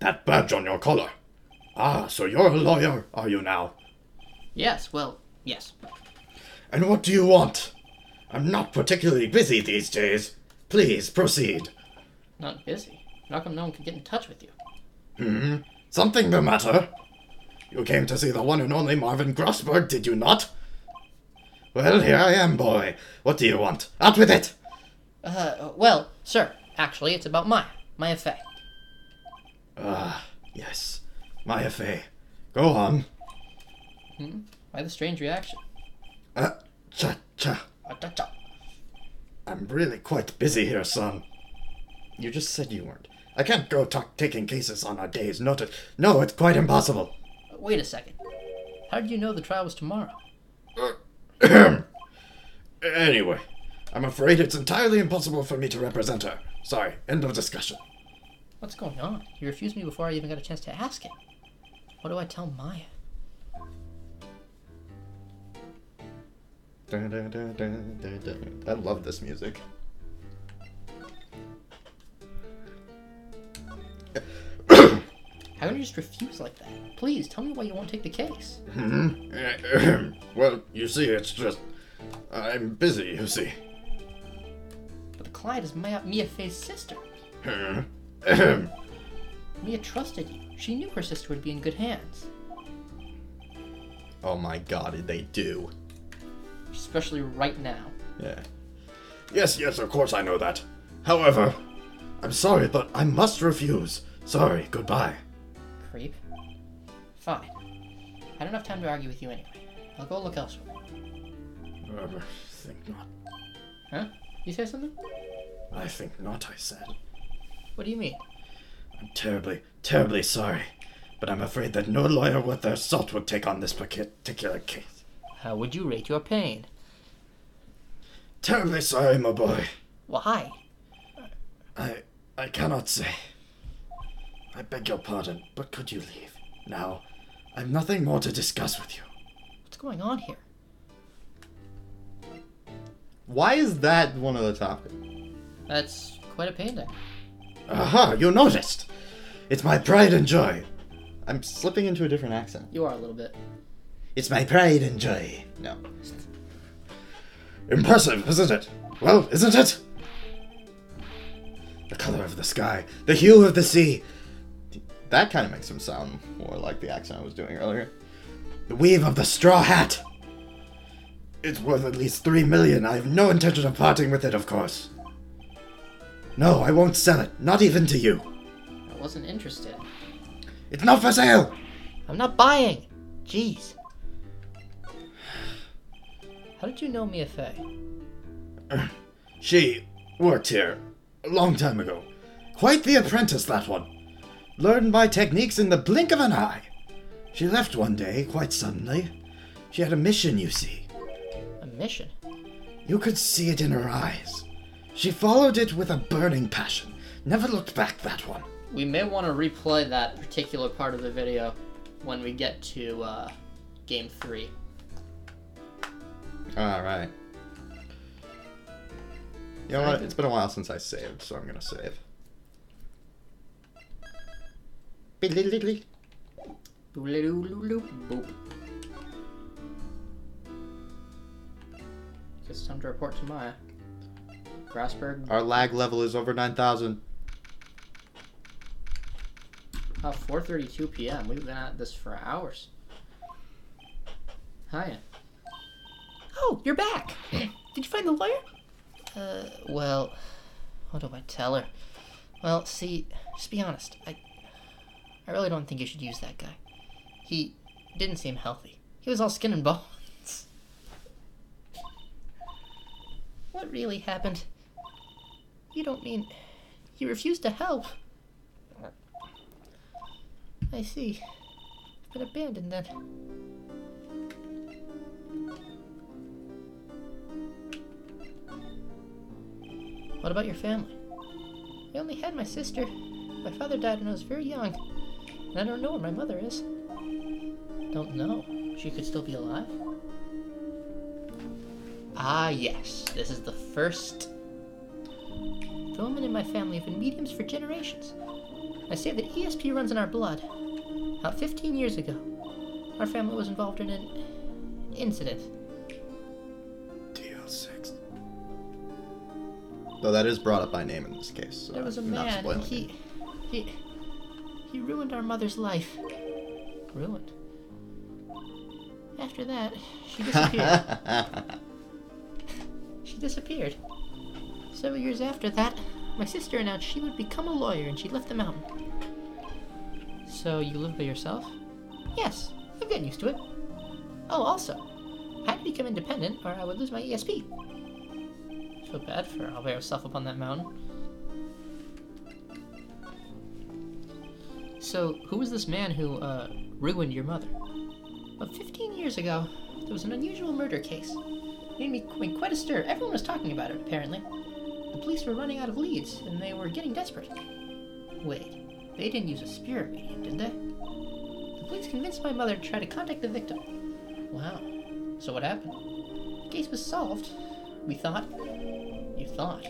C: That badge on your collar. Ah, so you're a lawyer, are you now?
A: Yes, well, yes.
C: And what do you want? I'm not particularly busy these days. Please, proceed.
A: Not busy. How come no one could get in touch with you?
C: Something the matter? You came to see the one and only Marvin Grossberg, did you not? Well, here I am, boy. What do you want? Out with it!
A: Well, sir, actually, it's about my affair.
C: Ah, yes. My affair. Go on.
A: Why the strange reaction?
C: Cha-cha. I'm really quite busy here, son.
B: You just said you weren't.
C: I can't go taking cases on a day's notice. No, it's quite impossible.
A: Wait a second. How did you know the trial was tomorrow?
C: Anyway, I'm afraid it's entirely impossible for me to represent her. Sorry, end of discussion.
A: What's going on? He refused me before I even got a chance to ask him. What do I tell Maya?
B: Dun, dun, dun, dun, dun, dun. I love this music.
A: How can you just refuse like that? Please, tell me why you won't take the case.
C: Well, you see, it's just... I'm busy, you see.
A: But the client is Mia Fey's sister. Mia trusted you. She knew her sister would be in good hands.
B: Oh my god, they do.
A: Especially right now.
B: Yeah.
C: Yes, of course I know that. However, I'm sorry, but I must refuse. Sorry, goodbye.
A: Creep. Fine. I don't have time to argue with you anyway. I'll go look elsewhere.
C: I think not.
A: Huh? You say something?
C: I think not, I said.
A: What do you mean?
C: I'm terribly, terribly sorry, but I'm afraid that no lawyer worth their salt would take on this particular case.
A: How would you rate your pain?
C: Terribly sorry, my boy.
A: Why?
C: I cannot say. I beg your pardon, but could you leave? Now, I've nothing more to discuss with you.
A: What's going on here?
B: Why is that one of the topics?
A: That's quite a painting.
C: Aha, you noticed! It's my pride and joy.
B: I'm slipping into a different accent.
A: You are a little bit.
C: It's my pride and joy.
B: No.
C: Impressive, isn't it? Well, isn't it? The color of the sky, the hue of the sea.
B: That kind of makes him sound more like the accent I was doing earlier.
C: The weave of the straw hat. It's worth at least 3 million. I have no intention of parting with it, of course. No, I won't sell it. Not even to you.
A: I wasn't interested.
C: It's not for sale.
A: I'm not buying. Jeez. How did you know Mia Fey?
C: She worked here a long time ago. Quite the apprentice, that one. Learned my techniques in the blink of an eye. She left one day, quite suddenly. She had a mission, you see.
A: A mission?
C: You could see it in her eyes. She followed it with a burning passion. Never looked back, that one.
A: We may want to replay that particular part of the video when we get to game 3.
B: Alright. You know what? It's been a while since I saved, so I'm gonna save.
A: Boop. It's time to report to Maya. Grasberg.
B: Our lag level is over 9,000.
A: 4:32 p.m. We've been at this for hours. Hiya. Oh, you're back. Did you find the lawyer? Well, what do I tell her? Well, see, just be honest. I really don't think you should use that guy. He didn't seem healthy. He was all skin and bones. What really happened? You don't mean he refused to help? I see. Been abandoned then. What about your family? I only had my sister. My father died when I was very young. And I don't know where my mother is. Don't know. She could still be alive? Ah, yes. This is the first. The women in my family have been mediums for generations. I say that ESP runs in our blood. About 15 years ago, our family was involved in an incident.
B: DL6. Though that is brought up by name in this case. So
A: There was a
B: I'm not
A: man.
B: spoiling it.
A: He ruined our mother's life. Ruined. After that, she disappeared. She disappeared. Several years after that, my sister announced she would become a lawyer and she left the mountain. So you live by yourself? Yes, I'm getting used to it. Oh, also, I had to become independent or I would lose my ESP. So bad for her all by herself up on that mountain. So, who was this man who, ruined your mother? About 15 years ago, there was an unusual murder case. It made quite a stir. Everyone was talking about it, apparently. The police were running out of leads, and they were getting desperate. Wait, they didn't use a spirit medium, did they? The police convinced my mother to try to contact the victim. Wow. So what happened? The case was solved. We thought. You thought.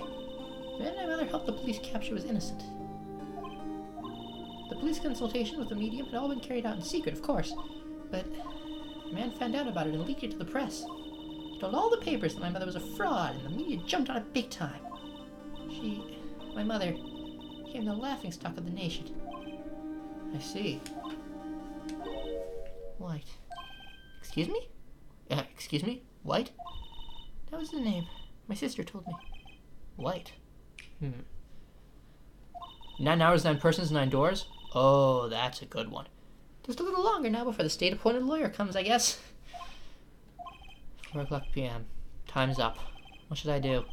A: Then my mother helped the police capture was innocent. The police consultation with the medium had all been carried out in secret, of course. But a man found out about it and leaked it to the press. He told all the papers that my mother was a fraud, and the media jumped on it big time. My mother, became the laughingstock of the nation. I see. White. Excuse me? Excuse me? White? That was the name. My sister told me. White. 9 hours, 9 persons, 9 doors? Oh, that's a good one. Just a little longer now before the state-appointed lawyer comes, I guess. 4 o'clock p.m. Time's up. What should I do?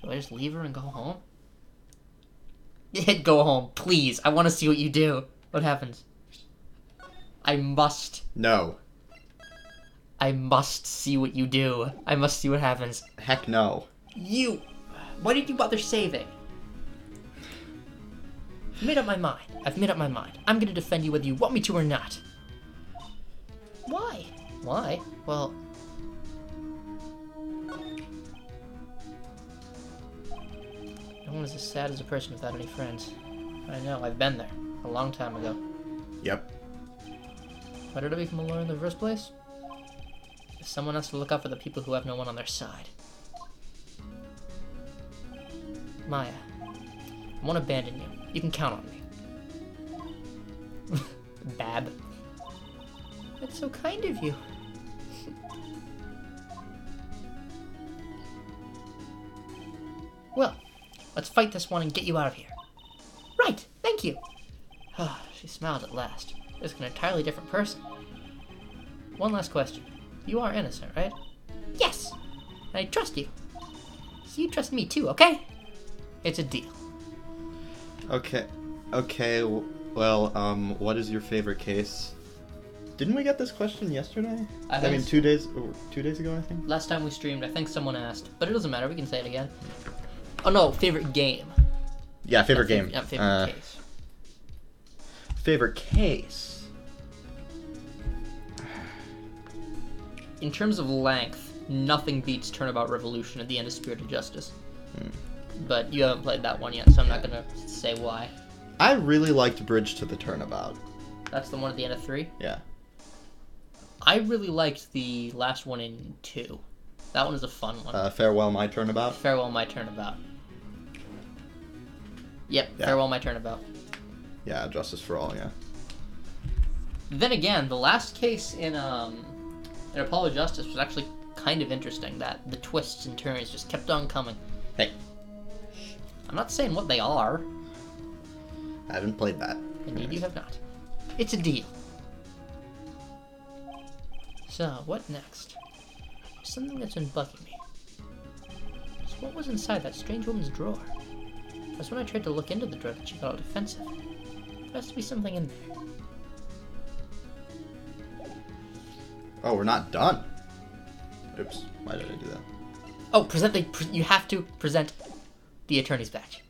A: Do I just leave her and go home? Go home, please. I want to see what you do. What happens? I must.
B: No.
A: I must see what you do. I must see what happens.
B: Heck no.
A: You! Why did you bother saving? I've made up my mind. I've made up my mind. I'm gonna defend you whether you want me to or not. Why? Why? Well... no one is as sad as a person without any friends. I know, I've been there. A long time ago.
B: Yep.
A: Why did I become a lawyer in the first place? Because someone has to look out for the people who have no one on their side. Maya, I won't abandon you. You can count on me. Bab. That's so kind of you. Well, let's fight this one and get you out of here. Right, thank you. She smiled at last. Just an entirely different person. One last question. You are innocent, right? Yes! And I trust you. So you trust me too, okay? It's a deal.
B: Okay. Okay, well, what is your favorite case? Didn't we get this question yesterday? I mean, 2 days ago, I think?
A: Last time we streamed, I think someone asked. But it doesn't matter, we can say it again. Oh no, favorite game.
B: Yeah, favorite game.
A: Favorite case.
B: Favorite case?
A: in terms of length, nothing beats Turnabout Revolution at the end of Spirit of Justice. But you haven't played that one yet, so I'm not gonna say why.
B: I really liked Bridge to the Turnabout.
A: That's the one at the end of 3?
B: Yeah.
A: I really liked the last one in 2. That one is a fun one.
B: Farewell, My Turnabout.
A: Farewell, My Turnabout. Yep,
B: Yeah.
A: Farewell, My Turnabout.
B: Yeah, Justice for All, yeah.
A: Then again, the last case in Apollo Justice was actually kind of interesting, that the twists and turns just kept on coming.
B: Hey,
A: I'm not saying what they are.
B: I haven't played that.
A: Indeed, you have not. It's a deal. So, what next? Something that's been bugging me. So what was inside that strange woman's drawer? That's when I tried to look into the drawer that she got all defensive. There has to be something in there.
B: Oh, we're not done. Oops, why did I do that?
A: Oh, you have to present the attorney's badge.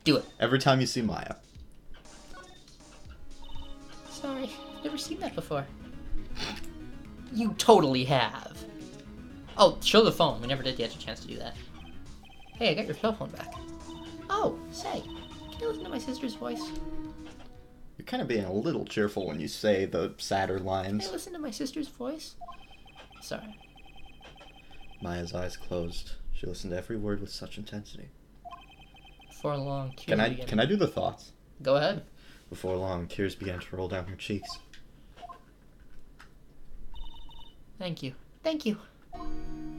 A: Do it.
B: Every time you see Maya.
A: Sorry, I've never seen that before. You totally have. Oh, show the phone. We never did get a chance to do that. Hey, I got your cell phone back. Oh, say, can you listen to my sister's voice?
B: You're kind of being a little cheerful when you say the sadder lines.
A: Can I listen to my sister's voice? Sorry.
B: Maya's eyes closed. She listened to every word with such intensity.
A: Before long, tears
B: Can
A: began.
B: I do the thoughts?
A: Go ahead.
B: Before long, tears began to roll down her cheeks.
A: Thank you. Thank you.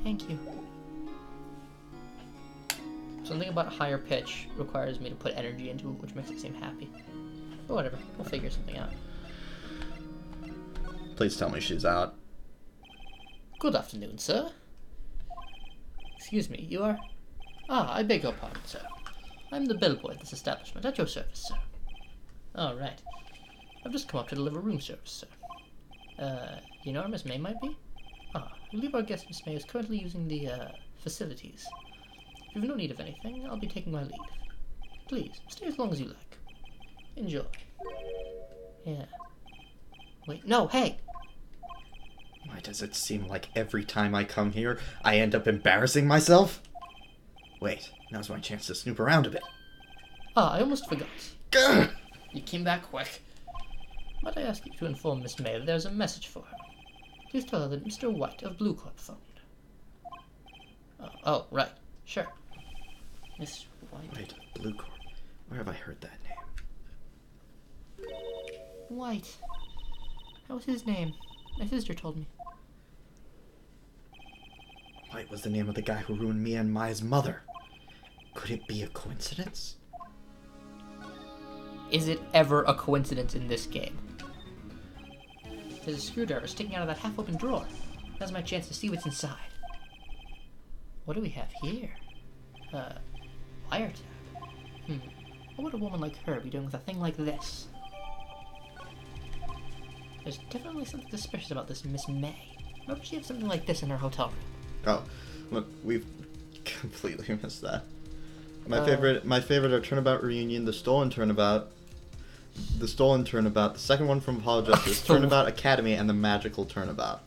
A: Thank you. Something about higher pitch requires me to put energy into it, which makes it seem happy. But whatever, we'll figure something out.
B: Please tell me she's out.
A: Good afternoon, sir. Excuse me, you are... Ah, I beg your pardon, sir. I'm the bellboy at this establishment, at your service, sir. All right. I've just come up to deliver room service, sir. You know where Miss May might be? Ah, I believe our guest Miss May is currently using the, facilities. If you've no need of anything, I'll be taking my leave. Please, stay as long as you like. Enjoy. Yeah. Wait, no, hey!
B: Why does it seem like every time I come here, I end up embarrassing myself? Wait, now's my chance to snoop around a bit.
A: Ah, I almost forgot.
B: Gah!
A: You came back quick. Might I ask you to inform Miss May that there's a message for her? Please tell her that Mr. White of Blue Corp phoned. Oh, right. Sure. Miss White.
B: Wait, Blue Corp. Where have I heard that name?
A: White. That was his name. My sister told me.
B: White was the name of the guy who ruined Mia and Maya's mother. Could it be a coincidence?
A: Is it ever a coincidence in this game? There's a screwdriver sticking out of that half-open drawer. Now's my chance to see what's inside. What do we have here? Wiretap. What would a woman like her be doing with a thing like this? There's definitely something suspicious about this Miss May. Why would she have something like this in her hotel room?
B: Oh, look, we've completely missed that. My favorite are Turnabout Reunion, The Stolen Turnabout, the second one from Apollo Justice, Turnabout Academy, and The Magical Turnabout.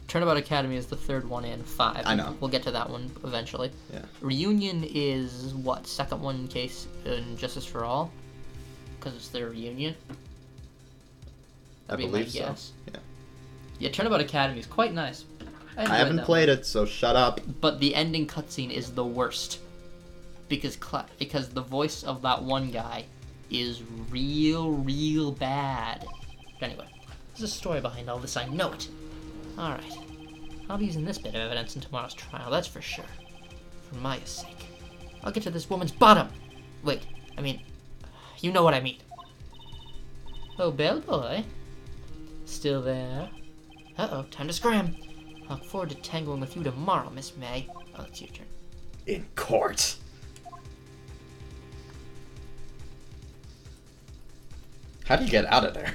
A: Turnabout Academy is the third one in 5.
B: I know.
A: We'll get to that one eventually.
B: Yeah.
A: Reunion is, what, second one in case in Justice for All? Because it's their reunion?
B: I believe so.
A: Guess.
B: Yeah.
A: Yeah, Turnabout Academy is quite nice.
B: I haven't played it, so shut up.
A: But the ending cutscene is the worst. Because the voice of that one guy is real bad. But anyway, there's a story behind all this, I know it. Alright. I'll be using this bit of evidence in tomorrow's trial, that's for sure. For Maya's sake. I'll get to this woman's bottom! Wait, I mean, you know what I mean. Oh, bellboy. Still there? Uh-oh, time to scram. I look forward to tangling with you tomorrow, Miss May. Oh, it's your turn.
B: In court. How do you get out of there?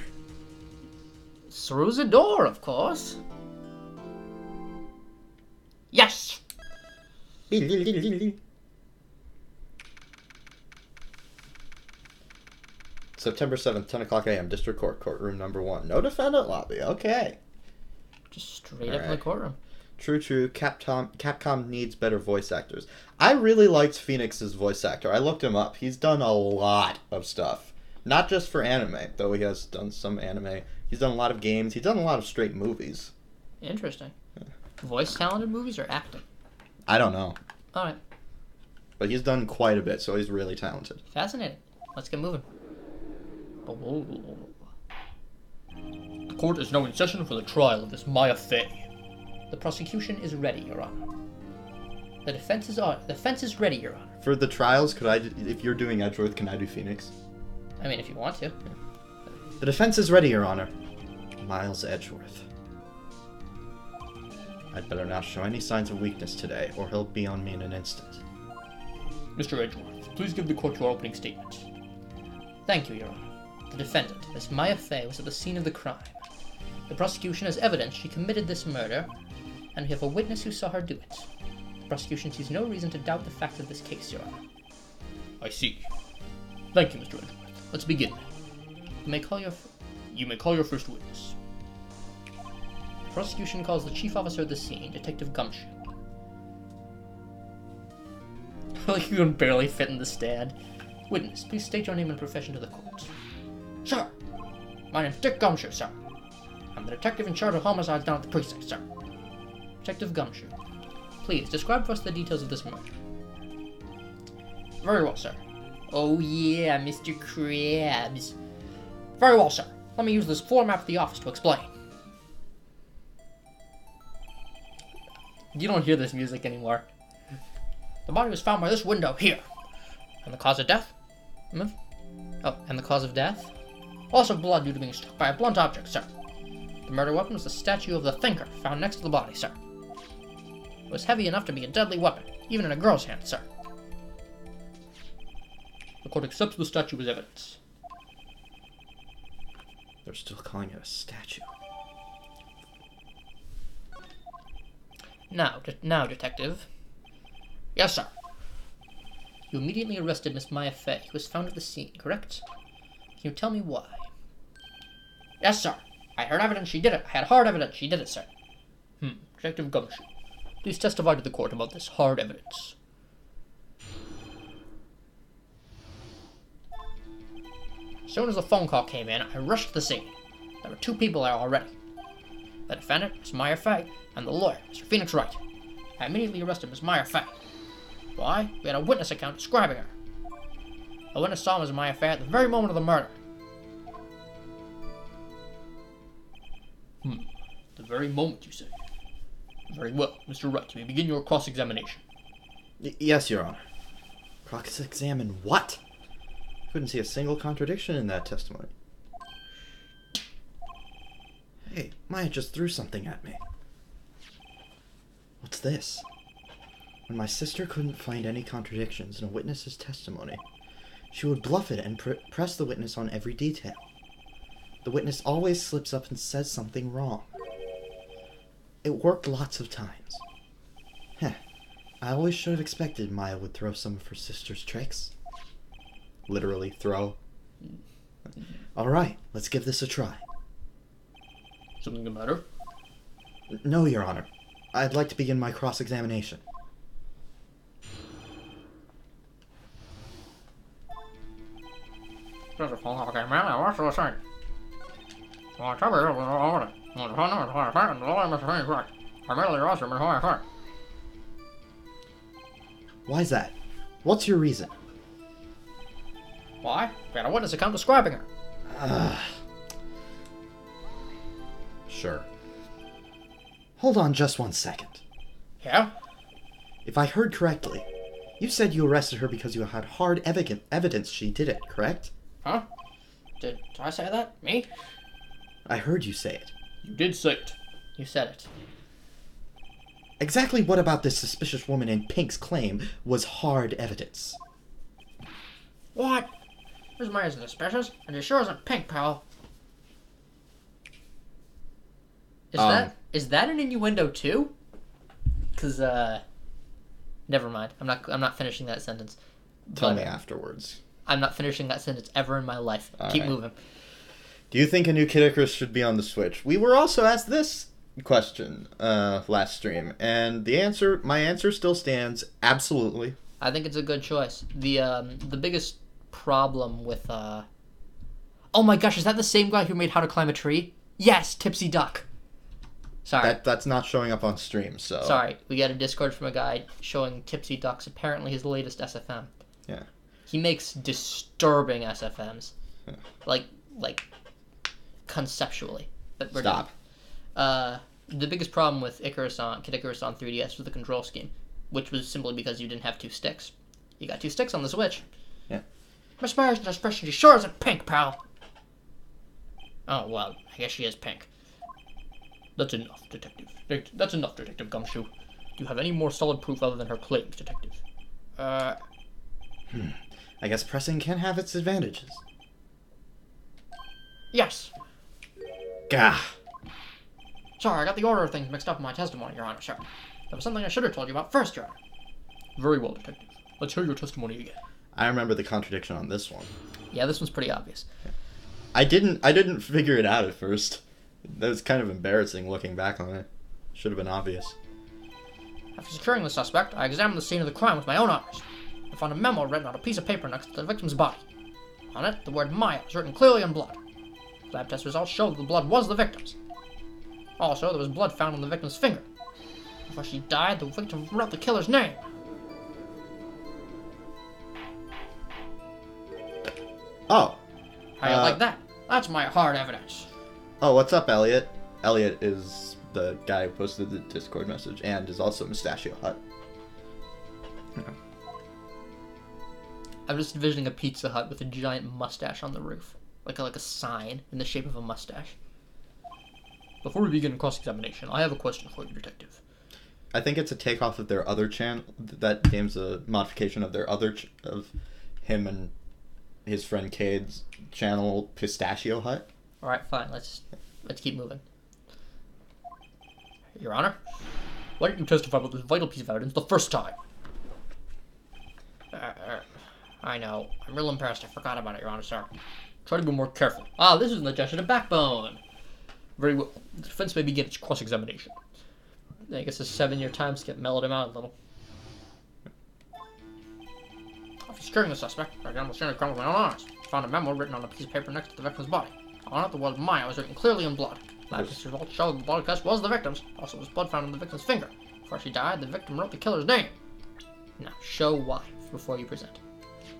A: Through the door, of course. Yes!
B: September 7th, 10 o'clock a.m., District Court, courtroom number 1. No defendant lobby, okay.
A: Just Straight up in the
B: Alright.
A: courtroom.
B: True. Capcom needs better voice actors. I really liked Phoenix's voice actor. I looked him up. He's done a lot of stuff. Not just for anime, though he has done some anime. He's done a lot of games. He's done a lot of straight movies.
A: Interesting. Voice talented movies or acting?
B: I don't know.
A: Alright.
B: But he's done quite a bit, so he's really talented.
A: Fascinating. Let's get moving. The court is now in session for the trial of this Maya Fey. The prosecution is ready, Your Honor. The defense is ready, Your Honor.
B: For the trials, if you're doing Edgeworth, can I do Phoenix?
A: I mean, if you want to.
C: The defense is ready, Your Honor. Miles Edgeworth. I'd better not show any signs of weakness today, or he'll be on me in an instant.
A: Mr. Edgeworth, please give the court your opening statement. Thank you, Your Honor. The defendant, Miss Maya Fey, was at the scene of the crime. The prosecution has evidence she committed this murder, and we have a witness who saw her do it. The prosecution sees no reason to doubt the facts of this case, Your Honor. I see. Thank you, Mr. Edgeworth. Let's begin. You may call your first witness. The prosecution calls the chief officer of the scene, Detective Gumshoe. Like you can barely fit in the stand. Witness, please state your name and profession to the court. Sir, my name's Dick Gumshoe, sir. I'm the detective in charge of homicides down at the precinct, sir. Detective Gumshoe, please describe for us the details of this murder. Very well, sir. Oh yeah, Mr. Krabs. Very well, sir. Let me use this floor map of the office to explain. You don't hear this music anymore. The body was found by this window here. And the cause of death? Oh, and the cause of death? Loss of blood due to being struck by a blunt object, sir. The murder weapon was the statue of the Thinker found next to the body, sir. It was heavy enough to be a deadly weapon, even in a girl's hand, sir. The court accepts the statue as evidence.
C: They're still calling it a statue.
A: Now, detective. Yes, sir. You immediately arrested Miss Maya Fey, who was found at the scene, correct? Can you tell me why? Yes, sir. I heard evidence she did it. I had hard evidence she did it, sir. Detective Gumshoe, please testify to the court about this hard evidence. As soon as the phone call came in, I rushed to the scene. There were 2 people there already. The defendant, Miss Maya Fey, and the lawyer, Mr. Phoenix Wright. I immediately arrested Miss Maya Fey. Why? We had a witness account describing her. A witness saw Miss Maya Fey at the very moment of the murder. The very moment, you say? Very well, Mr. Wright, you may begin your cross-examination.
C: Yes, Your Honor. Cross-examine what?
B: Couldn't see a single contradiction in that testimony.
C: Hey, Maya just threw something at me. What's this? When my sister couldn't find any contradictions in a witness's testimony, she would bluff it and press the witness on every detail. The witness always slips up and says something wrong. It worked lots of times. Heh, I always should have expected Maya would throw some of her sister's tricks.
B: Literally throw.
C: Alright, let's give this a try.
A: Something the matter?
C: No, Your Honor. I'd like to begin my cross-examination. Why's that? What's your reason?
A: Why? We had a witness account describing her.
B: Sure.
C: Hold on just 1 second.
A: Yeah?
C: If I heard correctly, you said you arrested her because you had hard evidence she did it, correct?
A: Huh? Did I say that? Me?
C: I heard you say it.
A: You did say it. You said it.
C: Exactly what about this suspicious woman in Pink's claim was hard evidence?
A: What? Miss Maya's suspicious, and she sure isn't Pink, pal. Is that an innuendo too? Cause never mind. I'm not finishing that sentence.
B: Tell me afterwards.
A: I'm not finishing that sentence ever in my life. Keep moving.
B: Do you think a new Kid Icarus should be on the Switch? We were also asked this question last stream, and my answer still stands. Absolutely.
A: I think it's a good choice. The biggest problem with oh my gosh, is that the same guy who made How to Climb a Tree? Yes, Tipsy Duck. Sorry.
B: That's not showing up on stream, so...
A: Sorry, we got a Discord from a guy showing Tipsy Duck's apparently his latest SFM.
B: Yeah.
A: He makes disturbing SFMs.
B: Yeah.
A: Like, conceptually. But we're
B: Stop.
A: done. The biggest problem with Kid Icarus on 3DS was the control scheme, which was simply because you didn't have 2 sticks. You got 2 sticks on the Switch.
B: Yeah.
A: Miss Marsden expression, she sure isn't pink, pal. Oh, well, I guess she is pink. That's enough, Detective. That's enough, Detective Gumshoe. Do you have any more solid proof other than her claims, Detective?
B: I guess pressing can have its advantages.
A: Yes.
B: Gah.
A: Sorry, I got the order of things mixed up in my testimony, Your Honor, sir. That was something I should have told you about first, Your Honor. Very well, Detective. Let's hear your testimony again.
B: I remember the contradiction on this one.
A: Yeah, this one's pretty obvious.
B: I didn't figure it out at first. That was kind of embarrassing looking back on it. Should have been obvious.
A: After securing the suspect, I examined the scene of the crime with my own eyes. I found a memo written on a piece of paper next to the victim's body. On it, the word Maya was written clearly in blood. Lab test results showed that the blood was the victim's. Also, there was blood found on the victim's finger. Before she died, the victim wrote the killer's name.
B: Oh.
A: How you like that? That's my hard evidence.
B: Oh, what's up, Elliot? Elliot is the guy who posted the Discord message and is also Mustachio Hut.
A: I'm just envisioning a Pizza Hut with a giant mustache on the roof. Like a sign in the shape of a mustache. Before we begin cross-examination, I have a question for you, Detective.
B: I think it's a takeoff of their other channel. That game's a modification of their other of him and his friend Cade's channel, Pistachio Hut.
A: Alright, fine. Let's keep moving. Your Honor, why didn't you testify about this vital piece of evidence the first time? I know. I'm real embarrassed. I forgot about it, Your Honor, sir. Try to be more careful. Ah, this is an adjusted to backbone. Very well. The defense may begin its cross-examination. I guess a 7-year time skip mellowed him out a little. After securing the suspect, I examined the scene of the crime with my own eyes. Found a memo written on a piece of paper next to the victim's body. On it, the word Maya was written clearly in blood. Lab test results showed the blood test was the victim's. Also, there was blood found on the victim's finger. Before she died, the victim wrote the killer's name. Now, show why before you present.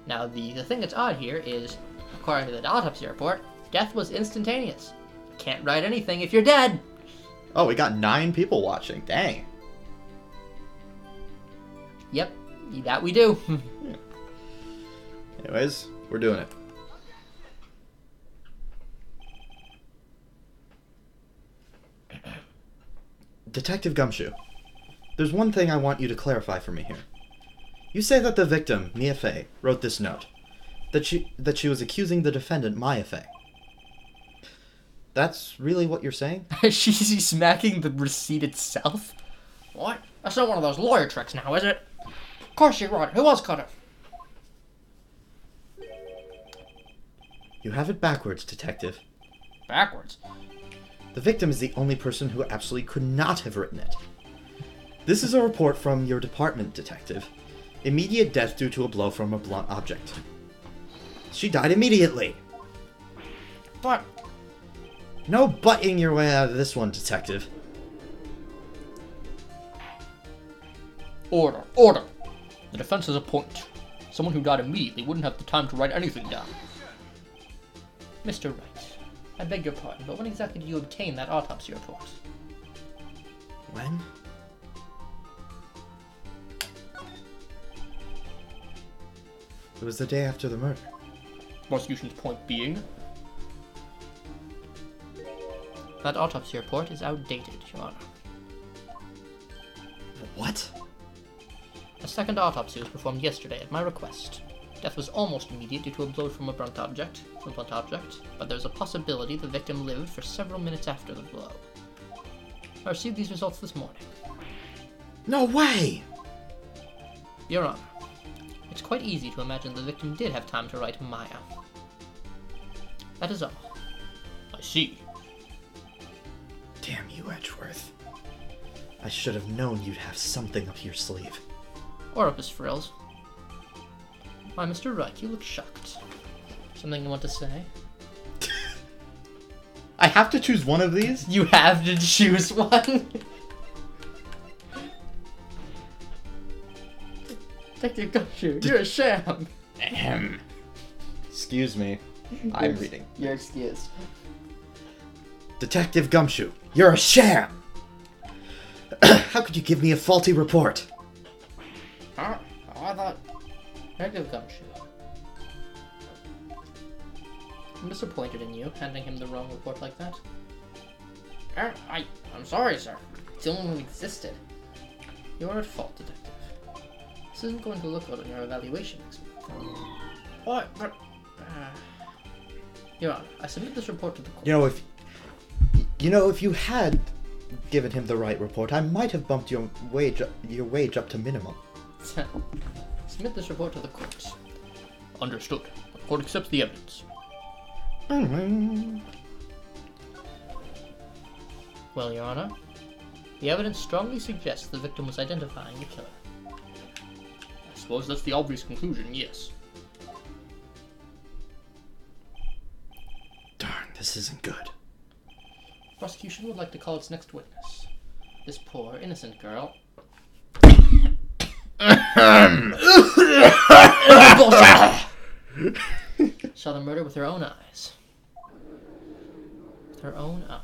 A: Now, the thing that's odd here is, according to the autopsy report, death was instantaneous. Can't write anything if you're dead.
B: Oh, we got 9 people watching. Dang.
A: Yep, that we do.
B: Anyways, we're doing it. Detective Gumshoe, there's one thing I want you to clarify for me here. You say that the victim, Mia Fey, wrote this note. That she was accusing the defendant, Maya Fey. That's really what you're saying?
A: She's smacking the receipt itself? What? That's not one of those lawyer tricks now, is it? Of course she wrote it. Who else could have?
B: You have it backwards, Detective.
A: Backwards?
B: The victim is the only person who absolutely could not have written it. This is a report from your department, Detective. Immediate death due to a blow from a blunt object. She died immediately.
A: But...
B: No butting your way out of this one, Detective.
A: Order. Order! The defense has a point. Someone who died immediately wouldn't have the time to write anything down. Mr. Wright, I beg your pardon, but when exactly did you obtain that autopsy report?
B: When? It was the day after the murder.
A: Prosecution's point being? That autopsy report is outdated, Your Honor.
B: What?
A: A second autopsy was performed yesterday at my request. Death was almost immediate due to a blow from a blunt object, but there's a possibility the victim lived for several minutes after the blow. I received these results this morning.
B: No way!
A: Your Honor, it's quite easy to imagine the victim did have time to write Maya. That is all. I see.
C: Damn you, Edgeworth. I should have known you'd have something up your sleeve.
A: Or up his frills. Why, Mr. Wright, you look shocked. Something you want to say?
B: I have to choose one of these?
A: You have to choose one. Detective Gumshoe, you're a sham.
B: Ahem. Excuse me. I'm reading.
A: You're excused.
C: Detective Gumshoe, you're a sham! How could you give me a faulty report?
A: Huh? Oh, I thought... Detective Gumshoe. I'm disappointed in you, handing him the wrong report like that. I'm sorry, sir. It's the only one that existed. You're at fault, Detective. This isn't going to look good on your evaluation next week. What? But... Your Honor, I submit this report to the court.
C: If you had given him the right report, I might have bumped your wage up to minimum.
A: Submit this report to the court. Understood. The court accepts the evidence. Well, Your Honor, the evidence strongly suggests the victim was identifying the killer. I suppose that's the obvious conclusion, yes.
C: Darn, this isn't good.
A: Prosecution would like to call its next witness. This poor, innocent girl. Saw the murder with her own eyes. With her own eyes.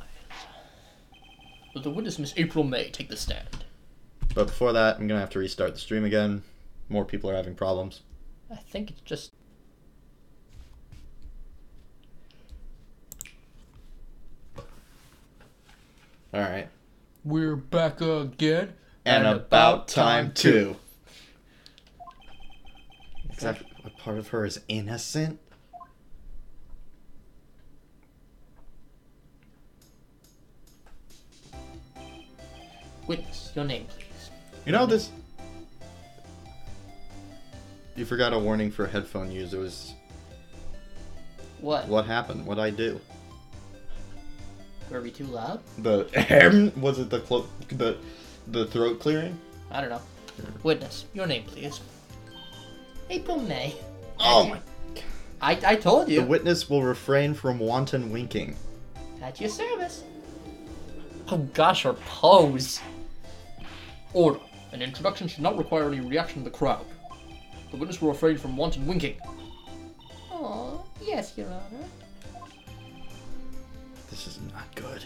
A: Will the witness, Miss April May, take the stand?
B: But before that, I'm gonna have to restart the stream again. More people are having problems.
A: I think it's just...
B: Alright.
A: We're back again.
B: And about time too. Is that a part of her is innocent?
A: Witness, your name, please.
B: You know this... You forgot a warning for headphone users.
A: What?
B: What happened? What'd I do?
A: Were we too loud?
B: The... Was it the throat clearing?
A: I don't know. Witness, your name, please. April May.
B: Oh my...
A: I told you.
B: The witness will refrain from wanton winking.
A: At your service. Oh gosh, her pose. Order. An introduction should not require any reaction to the crowd. The witness will refrain from wanton winking. Oh, yes, Your Honor.
C: This is not good.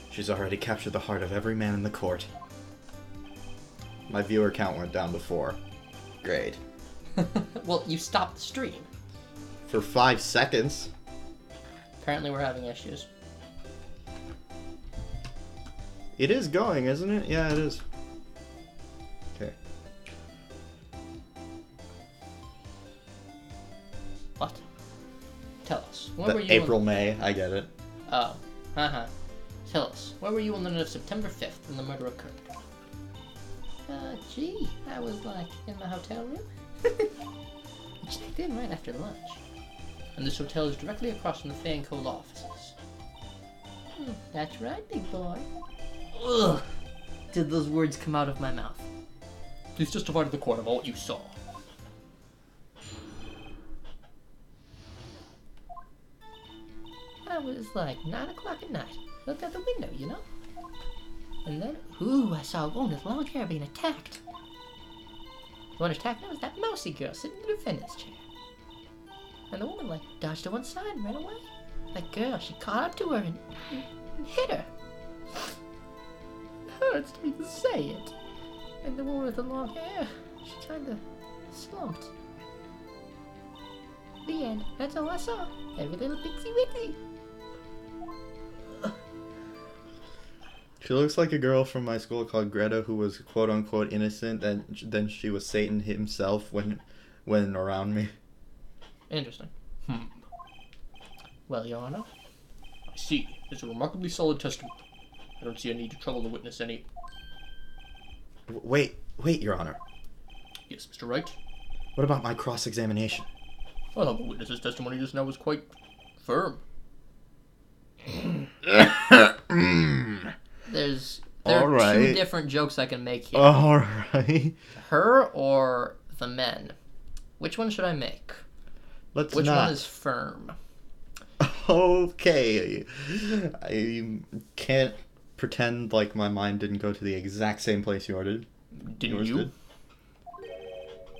C: She's already captured the heart of every man in the court.
B: My viewer count went down before. Great.
A: Well, you stopped the stream.
B: For 5 seconds.
A: Apparently we're having issues.
B: It is going, isn't it? Yeah, it is. Okay.
A: What? Tell us. Where were you
B: April, May, I get it.
A: Oh. Uh-huh. Tell us. Where were you on the night of September 5th when the murder occurred? Gee, I was, in the hotel room. I checked in right after lunch. And this hotel is directly across from the Fay & Co. law offices. That's right, big boy. Ugh! Did those words come out of my mouth? Please testify to the court about what you saw. I was 9 o'clock at night. Looked out the window, you know? And then, I saw a woman with long hair being attacked. The one attacking her was that mousy girl sitting in the defendant's chair. And the woman, dodged to one side and ran away. That girl, she caught up to her and hit her. It hurts to even say it. And the woman with the long hair, she kinda slumped. The end. That's all I saw. Every little pixie wixie.
B: She looks like a girl from my school called Greta who was quote-unquote innocent, and then she was Satan himself when around me.
A: Interesting. Well, Your Honor, I see. It's a remarkably solid testimony. I don't see a need to trouble the witness any...
C: Wait, Your Honor.
A: Yes, Mr. Wright?
C: What about my cross-examination?
A: I thought the witness's testimony just now was quite firm. There are
B: Alright.
A: two different jokes I can make here.
B: Alright.
A: Her or the men. Which one should I make?
B: Let's
A: Which
B: not.
A: one is firm?
B: Okay. I can't pretend like my mind didn't go to the exact same place yours did.
A: Didn't
B: Yours
A: you?
B: did.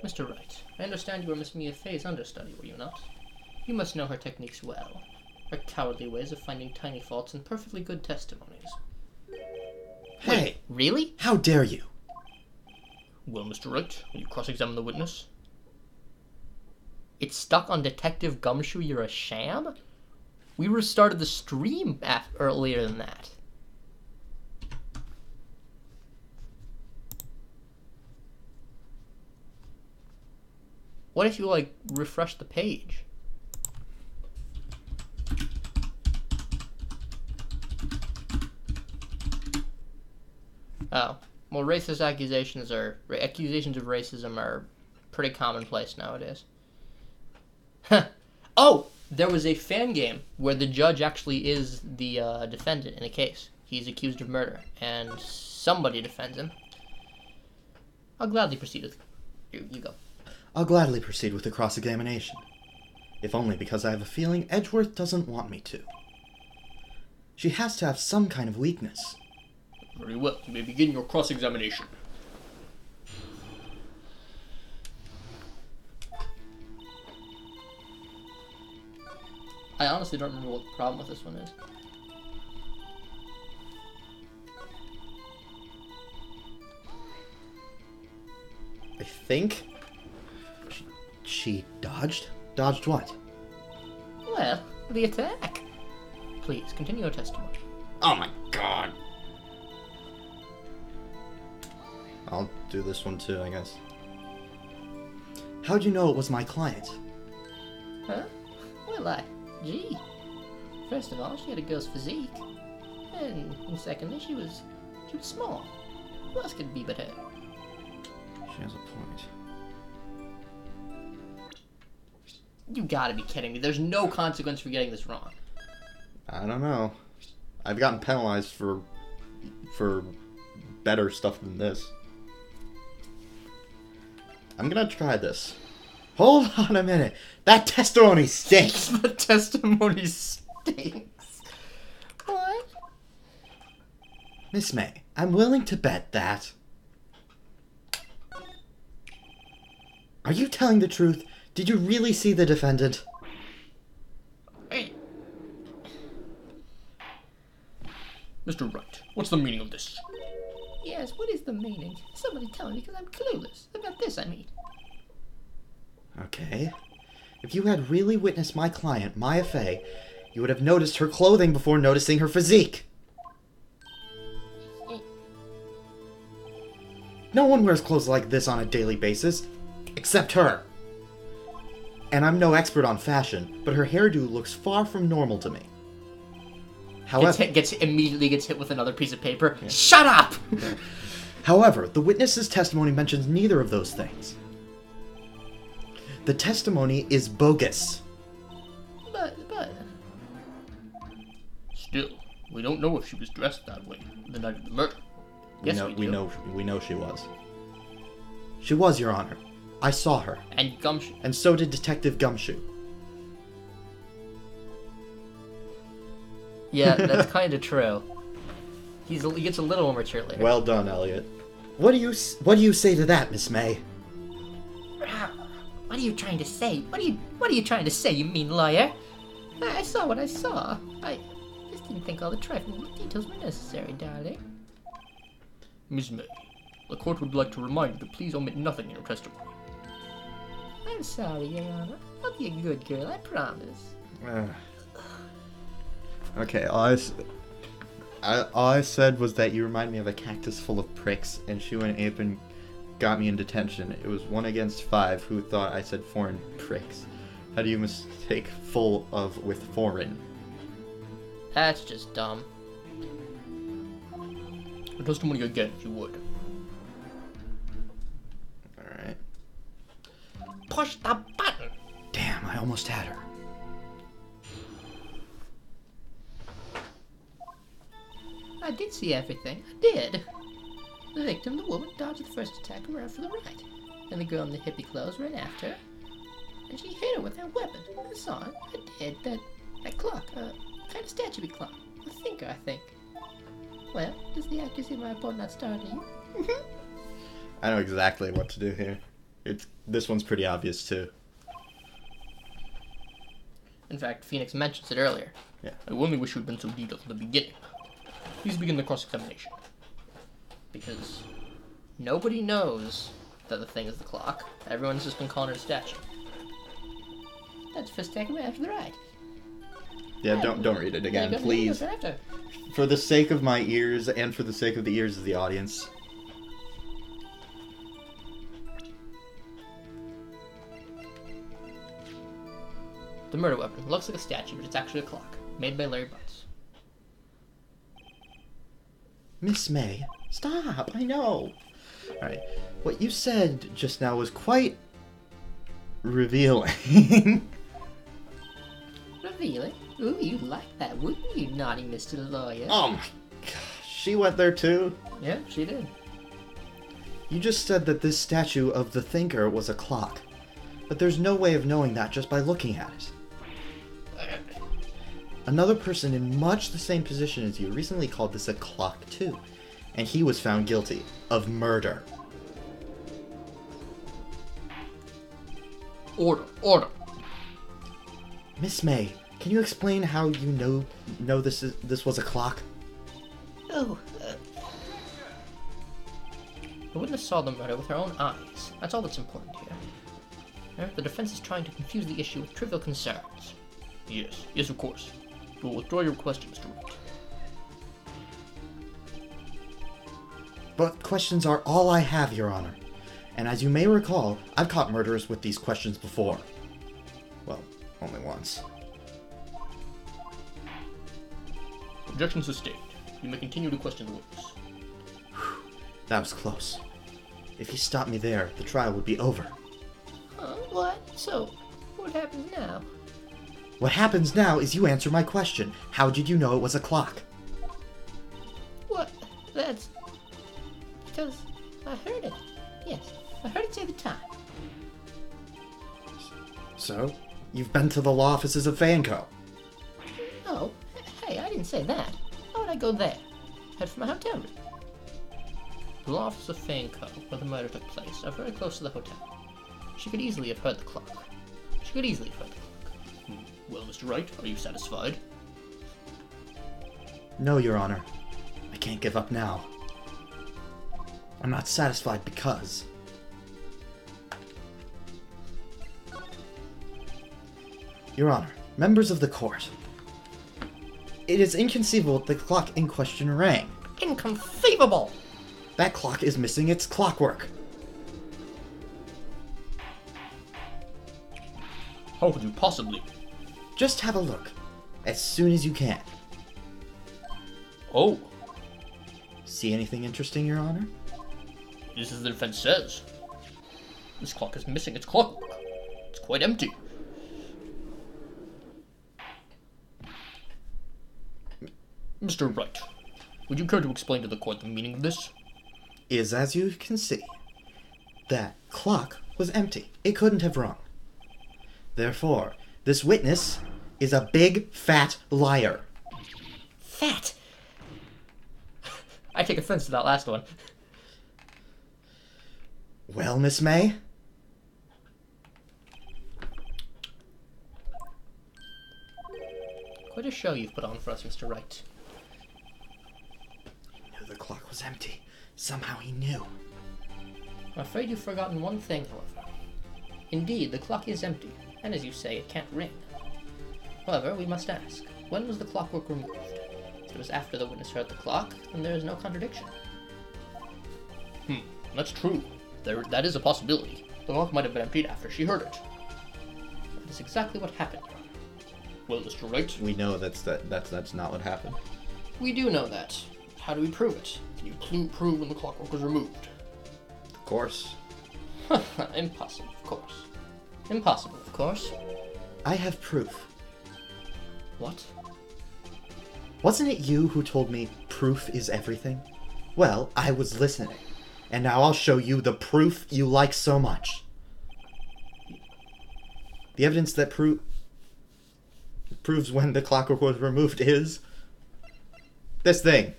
A: Mr. Wright, I understand you were Miss Mia Fey's understudy, were you not? You must know her techniques well. Her cowardly ways of finding tiny faults and perfectly good testimonies.
C: Hey,
A: Wait, really?
C: how dare you?
A: Well, Mr. Wright, will you cross-examine the witness? It's stuck on Detective Gumshoe, you're a sham? We restarted the stream earlier than that. What if you, like, refresh the page? Oh. Well, accusations of racism are pretty commonplace nowadays. Huh. Oh! There was a fan game where the judge actually is the defendant in a case. He's accused of murder, and somebody defends him. I'll gladly proceed with you go.
C: I'll gladly proceed with the cross-examination. If only because I have a feeling Edgeworth doesn't want me to. She has to have some kind of weakness.
A: Very well. You may begin your cross-examination. I honestly don't remember what the problem with this one is.
B: I think.
C: She dodged? Dodged what?
A: Well, the attack. Please, continue your testimony.
B: Oh my god. I'll do this one too, I guess.
C: How'd you know it was my client?
A: Huh? Well, gee. First of all, she had a girl's physique. And secondly, she was small. Who else could it be but her?
B: She has a point.
A: You gotta be kidding me. There's no consequence for getting this wrong.
B: I don't know. I've gotten penalized for better stuff than this. I'm gonna try this.
C: Hold on a minute. That testimony stinks.
A: The testimony stinks. What?
C: Miss May, I'm willing to bet that... Are you telling the truth? Did you really see the defendant?
A: Hey. Mr. Wright, what's the meaning of this? Yes, what is the meaning? Somebody tell me because I'm clueless. About this, I mean.
C: Okay. If you had really witnessed my client, Maya Fey, you would have noticed her clothing before noticing her physique. No one wears clothes like this on a daily basis, except her. And I'm no expert on fashion, but her hairdo looks far from normal to me. However,
A: Immediately gets hit with another piece of paper. Yeah. Shut up!
C: However, the witness's testimony mentions neither of those things. The testimony is bogus.
A: But... Still, we don't know if she was dressed that way the night of the murder. Yes, we
B: know she was.
C: She was, Your Honor. I saw her.
A: And Gumshoe.
C: And so did Detective Gumshoe.
A: Yeah, that's kind of true. He gets a little more mature later.
B: Well done, Elliot.
C: What do you say to that, Miss May?
A: What are you trying to say? What are you trying to say, you mean liar? I saw what I saw. I just didn't think all the trifling details were necessary, darling. Miss May, the court would like to remind you to please omit nothing in your testimony. I'm sorry, Your Honor. I'll be a good girl, I promise.
B: Okay, all I said was that you remind me of a cactus full of pricks, and she went ape and got me in detention. It was 1 against 5 who thought I said foreign pricks. How do you mistake full of with foreign?
A: That's just dumb. Your testimony again, if you would.
B: Alright.
A: Push the button!
C: Damn, I almost had her.
A: I did see everything. I did. The victim, the woman, dodged the first attack and ran for the right. And the girl in the hippie clothes ran after her. And she hit her with that weapon. I saw it. I did. That clock. Kind of statue clock. A thinker, I think. Well, does the accuracy of my report not startle you?
B: I know exactly what to do here. This one's pretty obvious too.
A: In fact, Phoenix mentions it earlier.
B: Yeah.
A: I only wish you had been so detailed from the beginning. Please begin the cross-examination. Because nobody knows that the thing is the clock. Everyone's just been calling it a statue. That's the first attack after the right.
B: Yeah, don't read it again, please. For the sake of my ears and for the sake of the ears of the audience.
A: The murder weapon looks like a statue, but it's actually a clock, made by Larry Butts.
B: Miss May, stop, I know. Alright, what you said just now was quite revealing.
A: Revealing? Ooh, you'd like that, wouldn't you, naughty Mr. Lawyer?
B: Oh my gosh, she went there too?
A: Yeah, she did.
B: You just said that this statue of the thinker was a clock. But there's no way of knowing that just by looking at it. Another person in much the same position as you recently called this a clock too, and he was found guilty of murder.
A: Order.
B: Miss May, can you explain how you know this was a clock?
A: Oh, the witness saw the murder with her own eyes. That's all that's important here. The defense is trying to confuse the issue with trivial concerns. Yes, of course. We'll withdraw your question, Mr. Wright.
B: But questions are all I have, Your Honor. And as you may recall, I've caught murderers with these questions before. Well, only once.
A: Objection sustained. You may continue to question the witness.
B: That was close. If he stopped me there, the trial would be over.
A: What? So, what happens now?
B: What happens now is you answer my question. How did you know it was a clock?
A: What? That's... because I heard it. Yes, I heard it say the time.
B: So, you've been to the law offices of Fanco?
A: No. Hey, I didn't say that. Why would I go there? Head for my hotel room. The law office of Fanco, where the murder took place, are very close to the hotel. She could easily have heard the clock. Well, Mr. Wright, are you satisfied?
B: No, Your Honor. I can't give up now. I'm not satisfied because... Your Honor, members of the court, it is inconceivable that the clock in question rang.
A: Inconceivable!
B: That clock is missing its clockwork.
A: How could you possibly?
B: Just have a look, as soon as you can.
A: Oh.
B: See anything interesting, Your Honor?
A: This is the defense says. This clock is missing its clockwork. It's quite empty. Mr. Wright, would you care to explain to the court the meaning of this?
B: Is as you can see, that clock was empty. It couldn't have rung. Therefore, this witness is a big, fat liar.
A: Fat? I take offense to that last one.
B: Well, Miss May?
A: Quite a show you've put on for us, Mr. Wright.
B: He knew the clock was empty. Somehow he knew.
A: I'm afraid you've forgotten one thing, however. Indeed, the clock is empty, and as you say, it can't ring. However, we must ask, when was the clockwork removed? If it was after the witness heard the clock, then there is no contradiction. That's true. That is a possibility. The clock might have been emptied after she heard it. That is exactly what happened, Your Honor. Well, Mr. Wright?
B: We know that's not what happened.
A: We do know that. How do we prove it? Can you prove when the clockwork was removed?
B: Of course.
A: Impossible, of course. Impossible, of course.
B: I have proof.
A: What?
B: Wasn't it you who told me proof is everything? Well, I was listening. And now I'll show you the proof you like so much. The evidence that proves when the clockwork was removed is... this thing.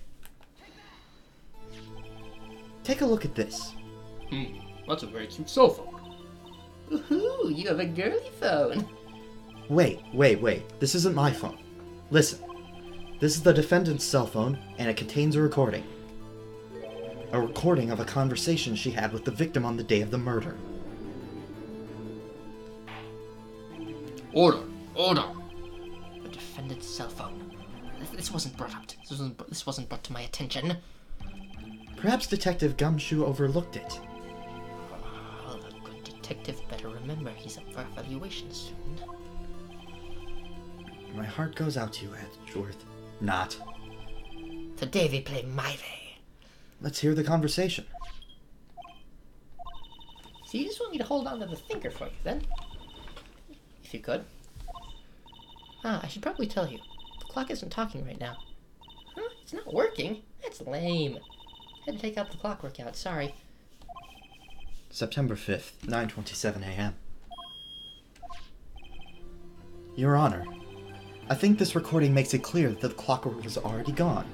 B: Take a look at this.
A: That's a very cute cell phone. Woohoo, you have a girly phone.
B: Wait. This isn't my phone. Listen. This is the defendant's cell phone, and it contains a recording. A recording of a conversation she had with the victim on the day of the murder.
A: Order. The defendant's cell phone. This wasn't brought up. This wasn't brought to my attention.
B: Perhaps Detective Gumshoe overlooked it.
A: Oh, the good detective better remember he's up for evaluation soon.
B: My heart goes out to you, Edgeworth. Not.
A: Today we play my way.
B: Let's hear the conversation.
A: So you just want me to hold on to the thinker for you, then? If you could. I should probably tell you. The clock isn't talking right now. Huh? It's not working? That's lame. Had to take out the clockwork out, sorry.
B: September 5th, 9:27 a.m. Your Honor, I think this recording makes it clear that the clockwork was already gone.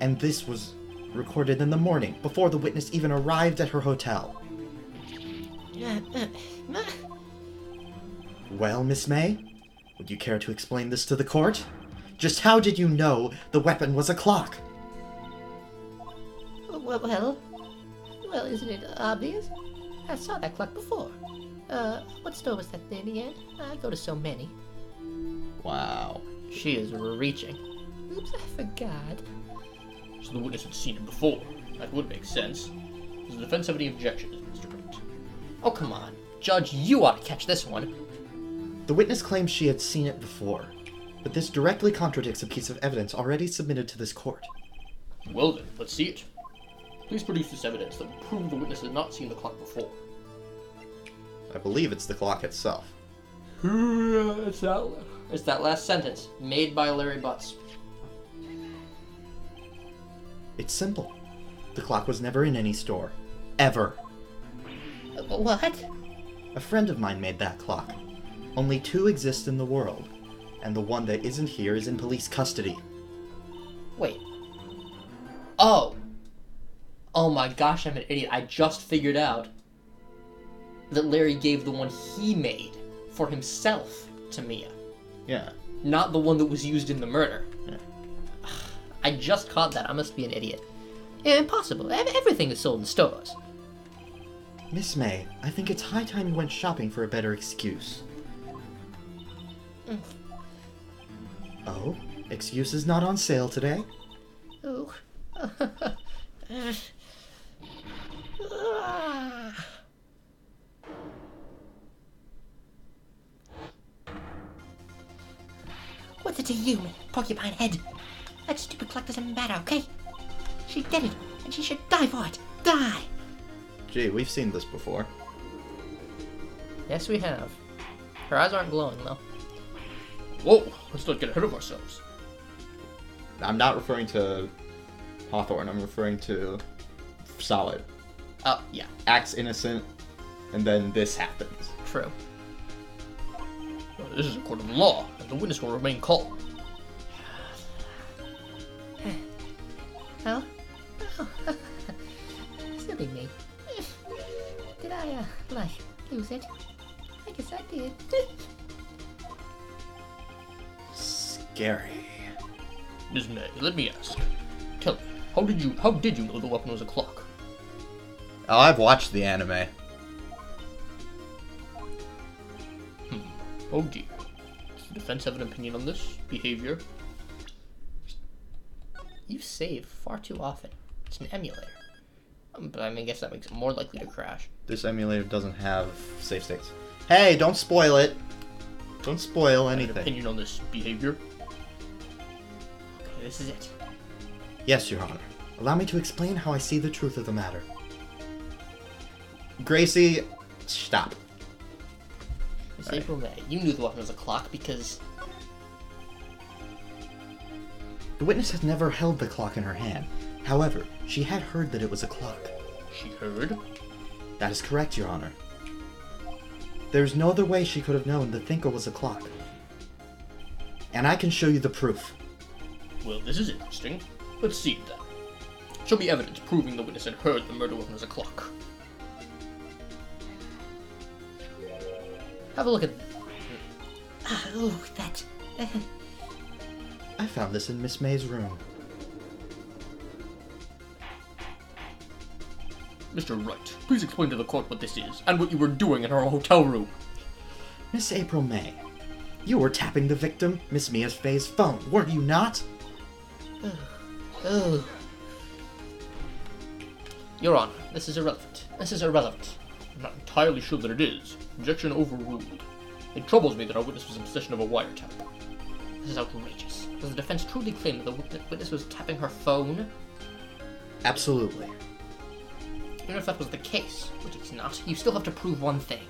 B: And this was recorded in the morning, before the witness even arrived at her hotel. Well, Miss May, would you care to explain this to the court? Just how did you know the weapon was a clock?
A: Well, isn't it obvious? I saw that clock before. What store was that then again? I go to so many.
B: Wow.
A: She is reaching. Oops, I forgot.
D: So the witness had seen it before. That would make sense. Does the defense have any objections, Mr. Wright?
A: Oh, come on. Judge, you ought to catch this one.
B: The witness claims she had seen it before, but this directly contradicts a piece of evidence already submitted to this court.
D: Well then, let's see it. Please produce this evidence that will prove the witness had not seen the clock before.
B: I believe it's the clock itself.
A: It's that last sentence, made by Larry Butts.
B: It's simple. The clock was never in any store. Ever.
A: What?
B: A friend of mine made that clock. Only 2 exist in the world, and the one that isn't here is in police custody.
A: Wait. Oh my gosh, I'm an idiot. I just figured out that Larry gave the one he made for himself to Mia.
B: Yeah.
A: Not the one that was used in the murder.
B: Yeah.
A: I just caught that. I must be an idiot. Impossible. Everything is sold in stores.
B: Miss May, I think it's high time you went shopping for a better excuse. Oh? Excuse is not on sale today?
A: Oh. What's it to you, porcupine head? That stupid clock doesn't matter, okay? She did it, and she should die for it. Die!
B: Gee, we've seen this before.
A: Yes, we have. Her eyes aren't glowing, though.
D: Whoa, let's not get ahead of ourselves.
B: I'm not referring to Hawthorne, I'm referring to Solid.
A: Oh, yeah,
B: Acts innocent, and then this happens.
A: true.
D: This is a court of law, and the witness will remain calm.
A: Oh? Silly me. Did I, lose it? I guess I did.
B: Scary.
D: Ms. May, let me ask. Tell me, how did you know the weapon was a clock?
B: Oh, I've watched the anime.
D: Oh dear. Does the defense have an opinion on this behavior?
A: You save far too often. It's an emulator. But I guess that makes it more likely to crash.
B: This emulator doesn't have save states. Hey, don't spoil it. Don't spoil
D: An
B: anything.
D: opinion on this behavior?
A: Okay, this is it.
B: Yes, Your Honor. Allow me to explain how I see the truth of the matter. Gracie, stop.
A: It's
B: Right.
A: April May. You knew the weapon was a clock because...
B: The witness had never held the clock in her hand. However, she had heard that it was a clock.
D: She heard?
B: That is correct, Your Honor. There is no other way she could have known the thinker was a clock. And I can show you the proof.
D: Well, this is interesting. Let's see it then. Show me evidence proving the witness had heard the murder weapon was a clock. Have a look at...
A: Oh, that...
B: I found this in Miss May's room.
D: Mr. Wright, please explain to the court what this is, and what you were doing in her hotel room.
B: Miss April May, you were tapping the victim, Miss Mia Fey's phone, were you not?
A: Oh.
D: Your Honor, this is irrelevant. This is irrelevant. I'm not entirely sure that it is. Objection overruled. It troubles me that our witness was in possession of a wiretap.
A: This is outrageous. Does the defense truly claim that the witness was tapping her phone?
B: Absolutely.
A: Even if that was the case, which it's not, you still have to prove one thing.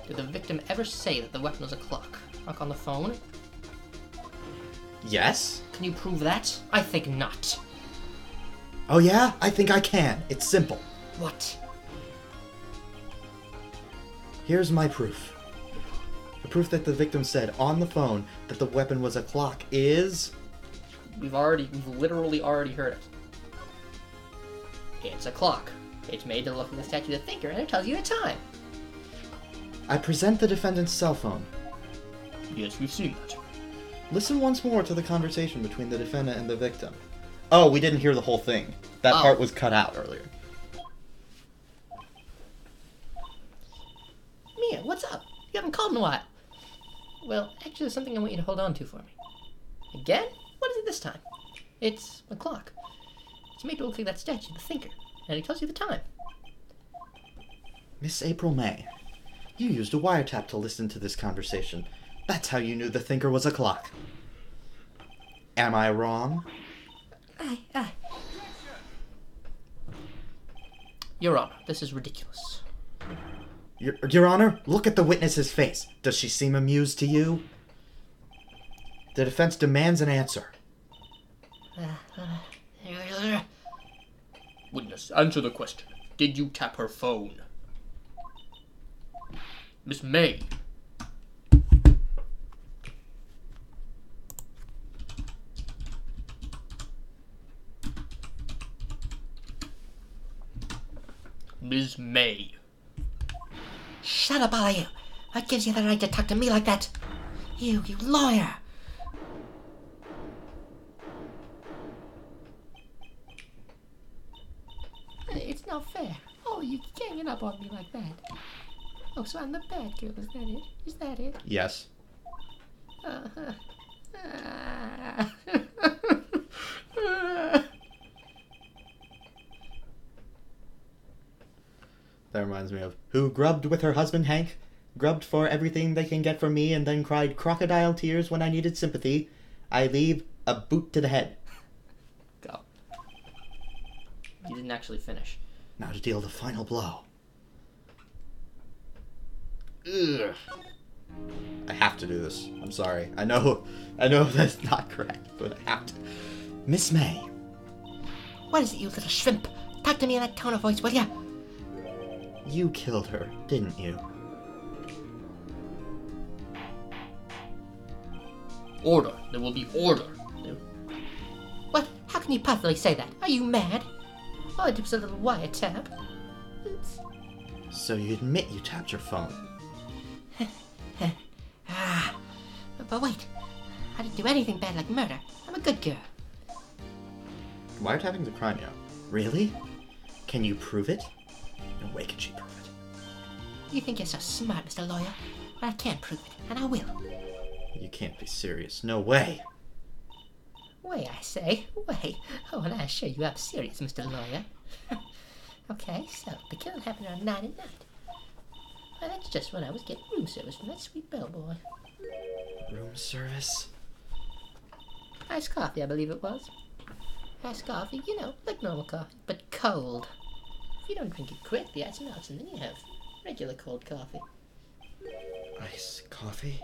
A: Did the victim ever say that the weapon was a clock on the phone?
B: Yes?
A: Can you prove that? I think not.
B: Oh yeah? I think I can. It's simple.
A: What?
B: Here's my proof. The proof that the victim said on the phone that the weapon was a clock is...
A: We've literally already heard it. It's a clock. It's made to look like the statue of the thinker, and it tells you the time.
B: I present the defendant's cell phone.
D: Yes, we've seen that.
B: Listen once more to the conversation between the defendant and the victim. Oh, we didn't hear the whole thing. That part was cut out earlier.
A: Mia, what's up? You haven't called in a while. Well, actually, there's something I want you to hold on to for me. Again? What is it this time? It's a clock. It's made to look like that statue, the thinker, and it tells you the time.
B: Miss April May, you used a wiretap to listen to this conversation. That's how you knew the thinker was a clock. Am I wrong?
A: Your Honor, this is ridiculous.
B: Your Honor, look at the witness's face. Does she seem amused to you? The defense demands an answer.
D: Witness, answer the question. Did you tap her phone? Miss May. Ms. May.
A: Shut up, all of you. What gives you the right to talk to me like that? You lawyer. It's not fair. Oh, you ganging up on me like that. Oh, so I'm the bad girl, is that it? Is that it?
B: Yes. That reminds me of who grubbed with her husband Hank, grubbed for everything they can get from me, and then cried crocodile tears when I needed sympathy. I leave a boot to the head.
A: Go. You didn't actually finish.
B: Now to deal the final blow.
D: Ugh.
B: I have to do this. I'm sorry. I know that's not correct, but I have to. Miss May.
A: What is it, you little shrimp? Talk to me in that tone of voice, will ya?
B: You killed her, didn't you?
D: Order. There will be order.
A: What? How can you possibly say that? Are you mad? All I did was a little wiretap. Oops.
B: So you admit you tapped your phone?
A: But wait. I didn't do anything bad like murder. I'm a good girl.
B: Wiretapping's a crime, yeah. Really? Can you prove it? No way can she prove it.
A: You think you're so smart, Mr. Lawyer? But I can't prove it, and I will.
B: You can't be serious. No way.
A: Way, I say. Way. Oh, and I assure you I'm serious, Mr. Lawyer. Okay, so the killing happened around 9 at night. Well, that's just when I was getting room service from that sweet bellboy.
B: Room service?
A: Iced coffee, I believe it was. Iced coffee, you know, like normal coffee, but cold. If you don't drink it quick, the ice melts, and then you have regular cold coffee.
B: Ice coffee?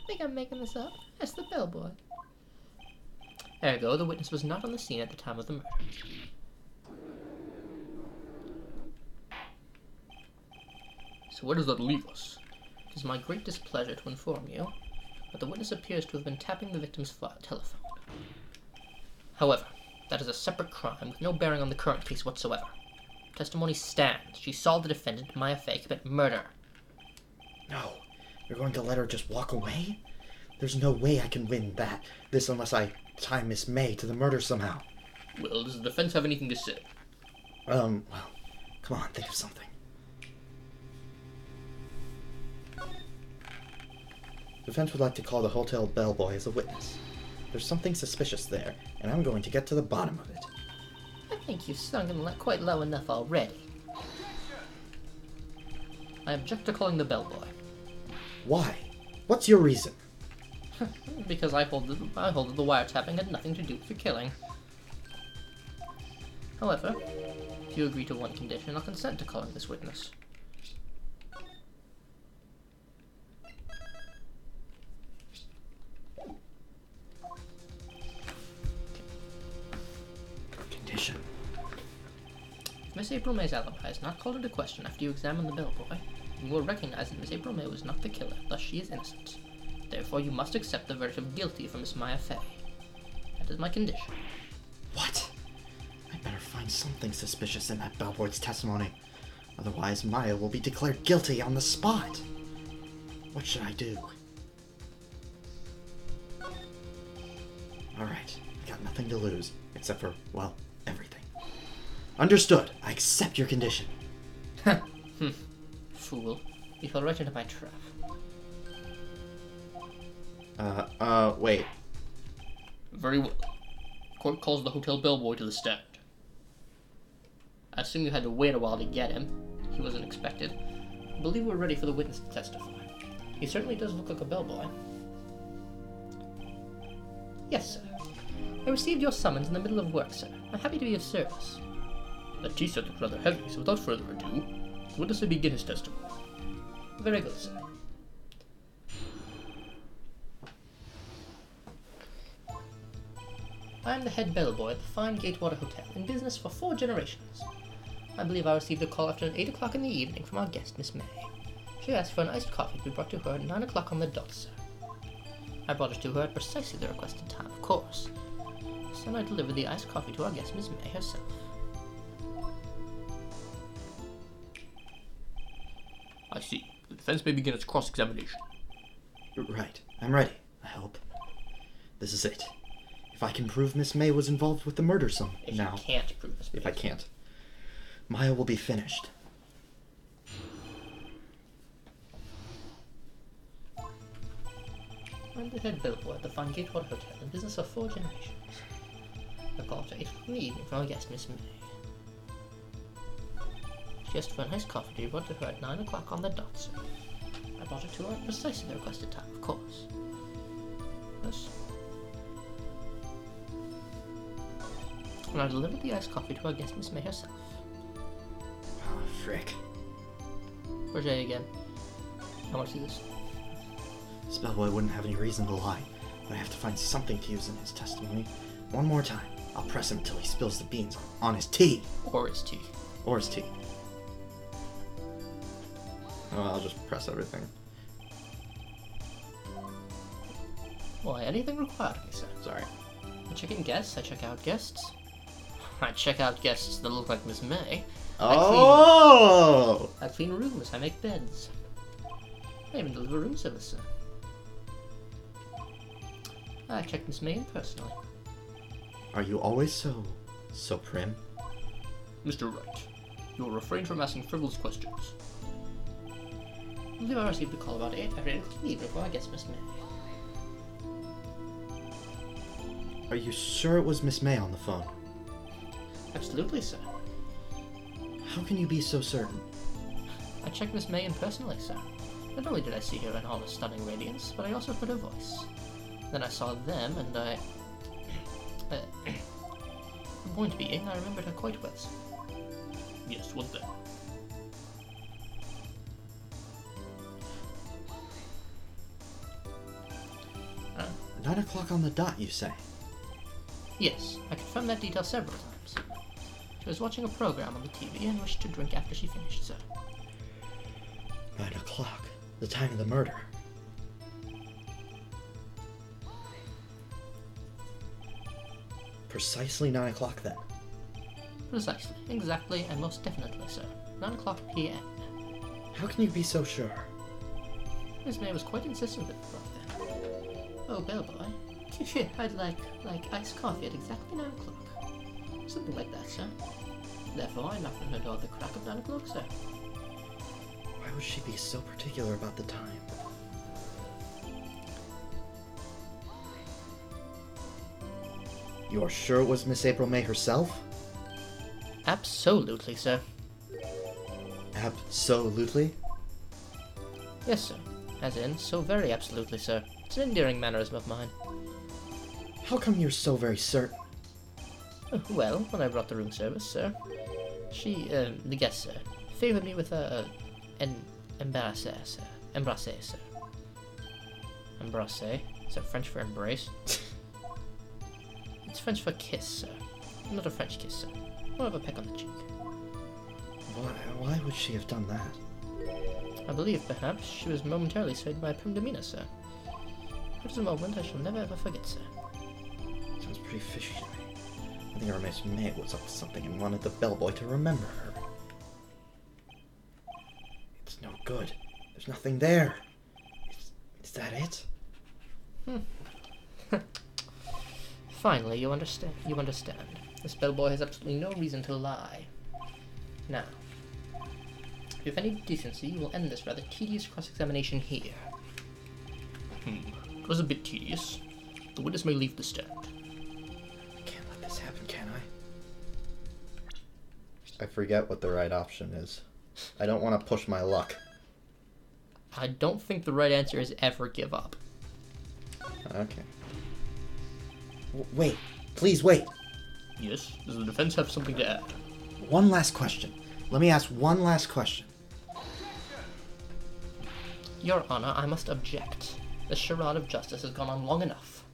A: Think I'm making this up? That's the bellboy. Ergo, the witness was not on the scene at the time of the murder.
D: So where does that leave us?
A: It is my great displeasure to inform you that the witness appears to have been tapping the victim's telephone. However, that is a separate crime with no bearing on the current case whatsoever. Testimony stands. She saw the defendant, Maya Fey, commit murder.
C: No. You're going to let her just walk away? There's no way I can win this unless I tie Miss May to the murder somehow.
D: Well, does the defense have anything to say?
C: Well, come on, think of something. The defense would like to call the hotel bellboy as a witness. There's something suspicious there, and I'm going to get to the bottom of it.
A: I think you've sunk him quite low enough already. I object to calling the bellboy.
C: Why? What's your reason?
A: Because I hold that the wiretapping had nothing to do with the killing. However, if you agree to one condition, I'll consent to calling this witness.
C: Condition.
A: If Miss April May's alibi is not called into question after you examine the bellboy, you will recognize that Miss April May was not the killer, thus she is innocent. Therefore, you must accept the verdict of guilty for Miss Maya Fey. That is my condition.
C: What? I better find something suspicious in that bellboy's testimony. Otherwise, Maya will be declared guilty on the spot. What should I do? Alright, I got nothing to lose, except for, well, everything. Understood. I accept your condition.
A: Fool. You fell right into my trap.
B: Wait.
D: Very well. Court calls the hotel bellboy to the stand.
A: I assume you had to wait a while to get him. He wasn't expected. I believe we're ready for the witness to testify. He certainly does look like a bellboy. Yes, sir. I received your summons in the middle of work, sir. I'm happy to be of service.
D: That tea set looked rather heavy, so without further ado, the witness may begin his testimony.
A: Very good, sir. I am the head bellboy at the fine Gatewater Hotel, in business for 4 generations. I believe I received a call after 8 o'clock in the evening from our guest, Miss May. She asked for an iced coffee to be brought to her at 9 o'clock on the dot, sir. I brought it to her at precisely the requested time, of course. So I delivered the iced coffee to our guest, Miss May herself.
D: I see. The defense may begin its cross-examination.
C: Right. I'm ready, I hope. This is it. If I can prove Miss May was involved with the murder
A: If you can't prove Miss May.
C: If I can't, Maya will be finished.
A: I'm the head bellboy at the fine Gatewater Hotel, in business for 4 generations. A call after 8 o'clock in the evening from our guest, Miss May. She asked for a nice coffee to be brought to her at 9 o'clock on the dot, sir. I brought it to her at precisely the requested time, of course. Yes. And I delivered the iced coffee to our guest, Miss May herself.
C: Oh, frick.
A: Where's Jay again? I want to see this.
C: This bellboy wouldn't have any reason to lie, but I have to find something to use in his testimony. One more time. I'll press him until he spills the beans on his tea.
A: Or his tea.
C: Or his tea.
B: Oh, I'll just press everything.
A: Why, anything required of me, sir.
B: Sorry.
A: I check in guests, I check out guests. I check out guests that look like Miss May.
B: Oh!
A: I clean rooms, I make beds. I even deliver room service, sir. I check Miss May in personally.
C: Are you always so prim?
D: Mr. Wright, you will refrain from asking frivolous questions.
A: I believe I received a call about 8 o'clock in the evening before I guess Miss May.
C: Are you sure it was Miss May on the phone?
A: Absolutely, sir.
C: How can you be so certain?
A: I checked Miss May in personally, sir. Not only did I see her in all her stunning radiance, but I also heard her voice. Then I saw them, and I... the point being, I remembered her quite well, sir.
D: Yes, what then?
C: Uh, 9 o'clock on the dot, you say?
A: Yes, I confirmed that detail several times. She was watching a program on the TV and wished to drink after she finished, sir.
B: 9 o'clock. The time of the murder. Precisely 9 o'clock then.
A: Precisely, exactly, and most definitely, sir. 9 o'clock p.m.
B: How can you be so sure?
A: Miss May was quite insistent that we brought that. Oh, bellboy. I'd like iced coffee at exactly 9 o'clock. Something like that, sir. Therefore, I knocked on her door at the crack of 9 o'clock, sir.
B: Why would she be so particular about the time? You are sure it was Miss April May herself?
A: Absolutely, sir.
B: Absolutely?
A: Yes, sir. As in, so very absolutely, sir. It's an endearing mannerism of mine.
B: How come you're so very certain?
A: Well, when I brought the room service, sir, she, the guest, sir, favored me with an embrasse, sir. Embrasse, sir. Embrasse? Is that French for embrace? It's French for kiss, sir. Not a French kiss, sir. More of a peck on the cheek.
B: Why would she have done that?
A: I believe, perhaps, she was momentarily swayed by prim demeanor, sir. It was a moment I shall never ever forget, sir.
B: Sounds pretty fishy to me. I think our Miss May was up to something and wanted the bellboy to remember her. It's no good. There's nothing there. Is that it?
A: Finally, you understand. You understand. This bellboy has absolutely no reason to lie. Now, if you have any decency, you will end this rather tedious cross-examination here.
D: It was a bit tedious. The witness may leave the stand.
B: Can't let this happen, can I? I forget what the right option is. I don't want to push my luck.
A: I don't think the right answer is ever give up.
B: Okay. Wait. Please wait.
D: Yes, does the defense have something to add?
B: One last question. Let me ask one last question.
A: Your Honor, I must object. The charade of justice has gone on long enough.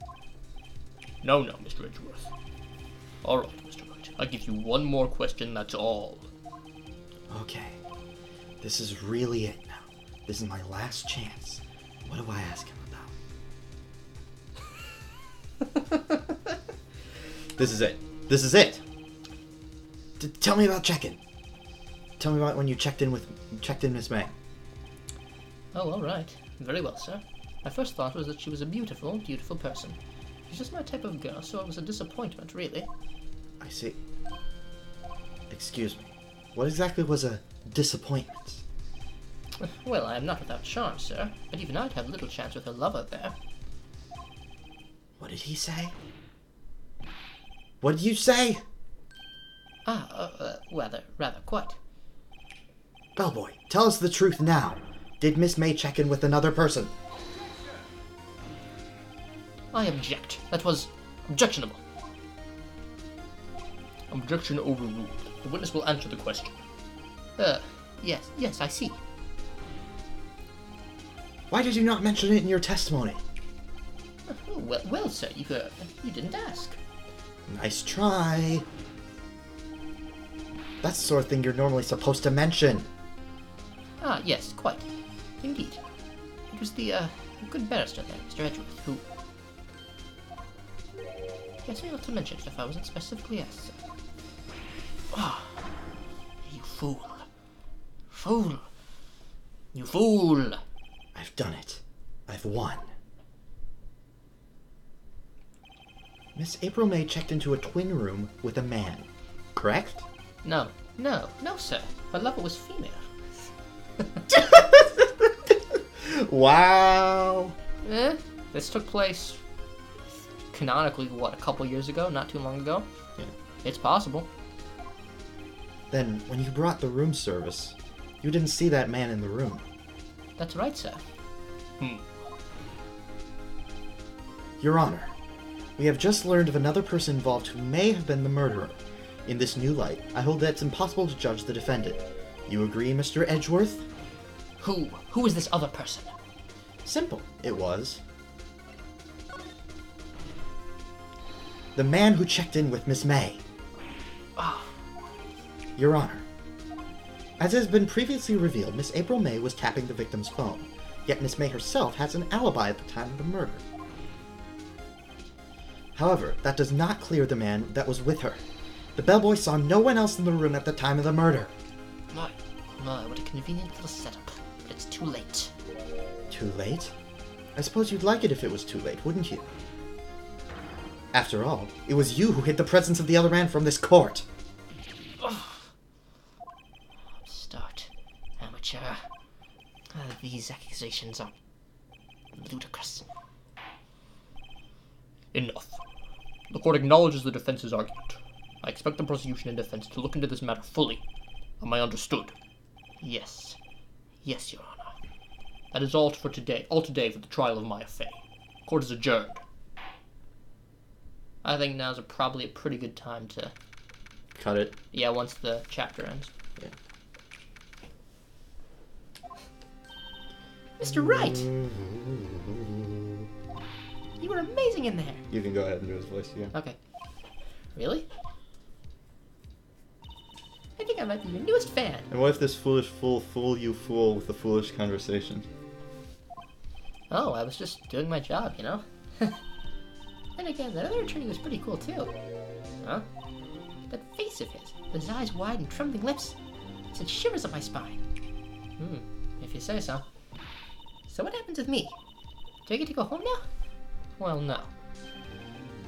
D: No, Mr. Edgeworth. Alright, Mr. Wright. I give you one more question, that's all.
B: Okay. This is really it now. This is my last chance. What do I ask him about? This is it. This is it. Tell me about check-in. Tell me about when you checked in Miss May.
A: Oh, all right. Very well, sir. My first thought was that she was a beautiful, beautiful person. She's just my type of girl, so it was a disappointment, really.
B: I see. Excuse me. What exactly was a disappointment?
A: Well, I am not without charm, sir, but even I'd have little chance with her lover there.
B: What did he say? What did you say?
A: Rather, quite.
B: Bellboy, tell us the truth now. Did Miss May check in with another person?
A: I object. That was objectionable.
D: Objection overruled. The witness will answer the question.
A: Yes, I see.
B: Why did you not mention it in your testimony?
A: Well, sir, you didn't ask.
B: Nice try. That's the sort of thing you're normally supposed to mention.
A: Ah, yes, quite. Indeed. It was the, good barrister there, Mr. Edgeworth, who... Yes, I ought to mention it if I wasn't specifically asked, sir. Ah, you fool. Fool. You fool.
B: I've done it. I've won. Miss April May checked into a twin room with a man, correct?
A: No, sir. Her lover was female.
B: Wow.
A: This took place canonically, a couple years ago, not too long ago?
B: Yeah.
A: It's possible.
B: Then, when you brought the room service, you didn't see that man in the room.
A: That's right, sir.
B: Your Honor, we have just learned of another person involved who may have been the murderer. In this new light, I hold that it's impossible to judge the defendant. You agree, Mr. Edgeworth?
A: Who is this other person?
B: Simple. It was... The man who checked in with Miss May.
A: Oh,
B: Your Honor. As has been previously revealed, Miss April May was tapping the victim's phone, yet Miss May herself has an alibi at the time of the murder. However, that does not clear the man that was with her. The bellboy saw no one else in the room at the time of the murder.
A: my, what a convenient little setup. But it's too late.
B: Too late? I suppose you'd like it if it was too late, wouldn't you? After all, it was you who hid the presence of the other man from this court.
A: Start. Amateur. These accusations are ludicrous.
D: Enough. The court acknowledges the defense's argument. I expect the prosecution and defense to look into this matter fully. Am I understood?
A: Yes. Yes, Your Honor.
D: That is all for today. All today for the trial of Maya Fey. Court is adjourned.
A: I think now's probably a pretty good time to...
B: Cut it.
A: Yeah, once the chapter ends.
B: Yeah.
A: Mr. Wright! You were amazing in there!
B: You can go ahead and do his voice again.
A: Okay. Really? I think I might be your newest fan.
B: And what if this foolish fool you fool with a foolish conversation?
A: Oh, I was just doing my job, you know? And again, that other attorney was pretty cool too. Huh? That face of his, with his eyes wide and trembling lips, sent shivers up my spine. If you say so. So what happens with me? Do I get to go home now? Well, no.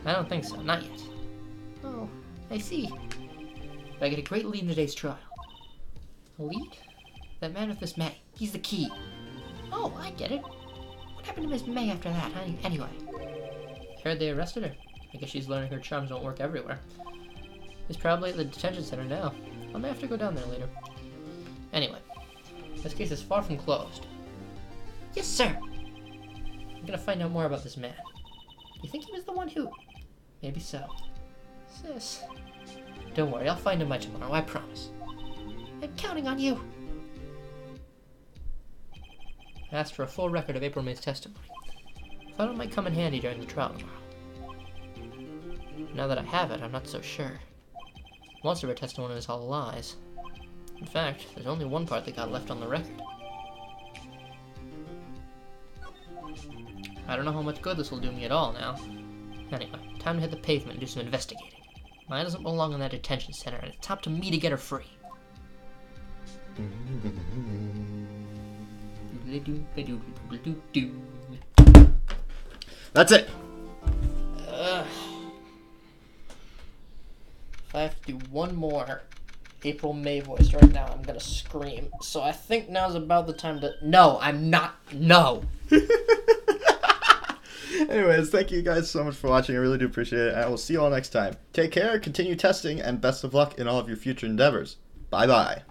A: I don't think so, not yet. Oh, I see. But I get a great lead in today's trial. A lead? That man with Miss May. He's the key. Oh, I get it. What happened to Miss May after that, anyway? Heard they arrested her. I guess she's learning her charms don't work everywhere. She's probably at the detention center now. I may have to go down there later. Anyway, this case is far from closed. Yes, sir! I'm gonna find out more about this man. You think he was the one who... Maybe so. Sis. Don't worry, I'll find him by tomorrow, I promise. I'm counting on you! I asked for a full record of April May's testimony. Thought it might come in handy during the trial tomorrow. Now that I have it, I'm not so sure. Most of her testimony is all lies. In fact, there's only one part that got left on the record. I don't know how much good this will do me at all now. Anyway, time to hit the pavement and do some investigating. Maya doesn't belong in that detention center, and it's up to me to get her free.
B: That's it!
A: If I have to do one more April May voice right now, I'm gonna scream. So I think now's about the time to... No, I'm not. No!
B: Anyways, thank you guys so much for watching. I really do appreciate it. And I will see you all next time. Take care, continue testing, and best of luck in all of your future endeavors. Bye-bye.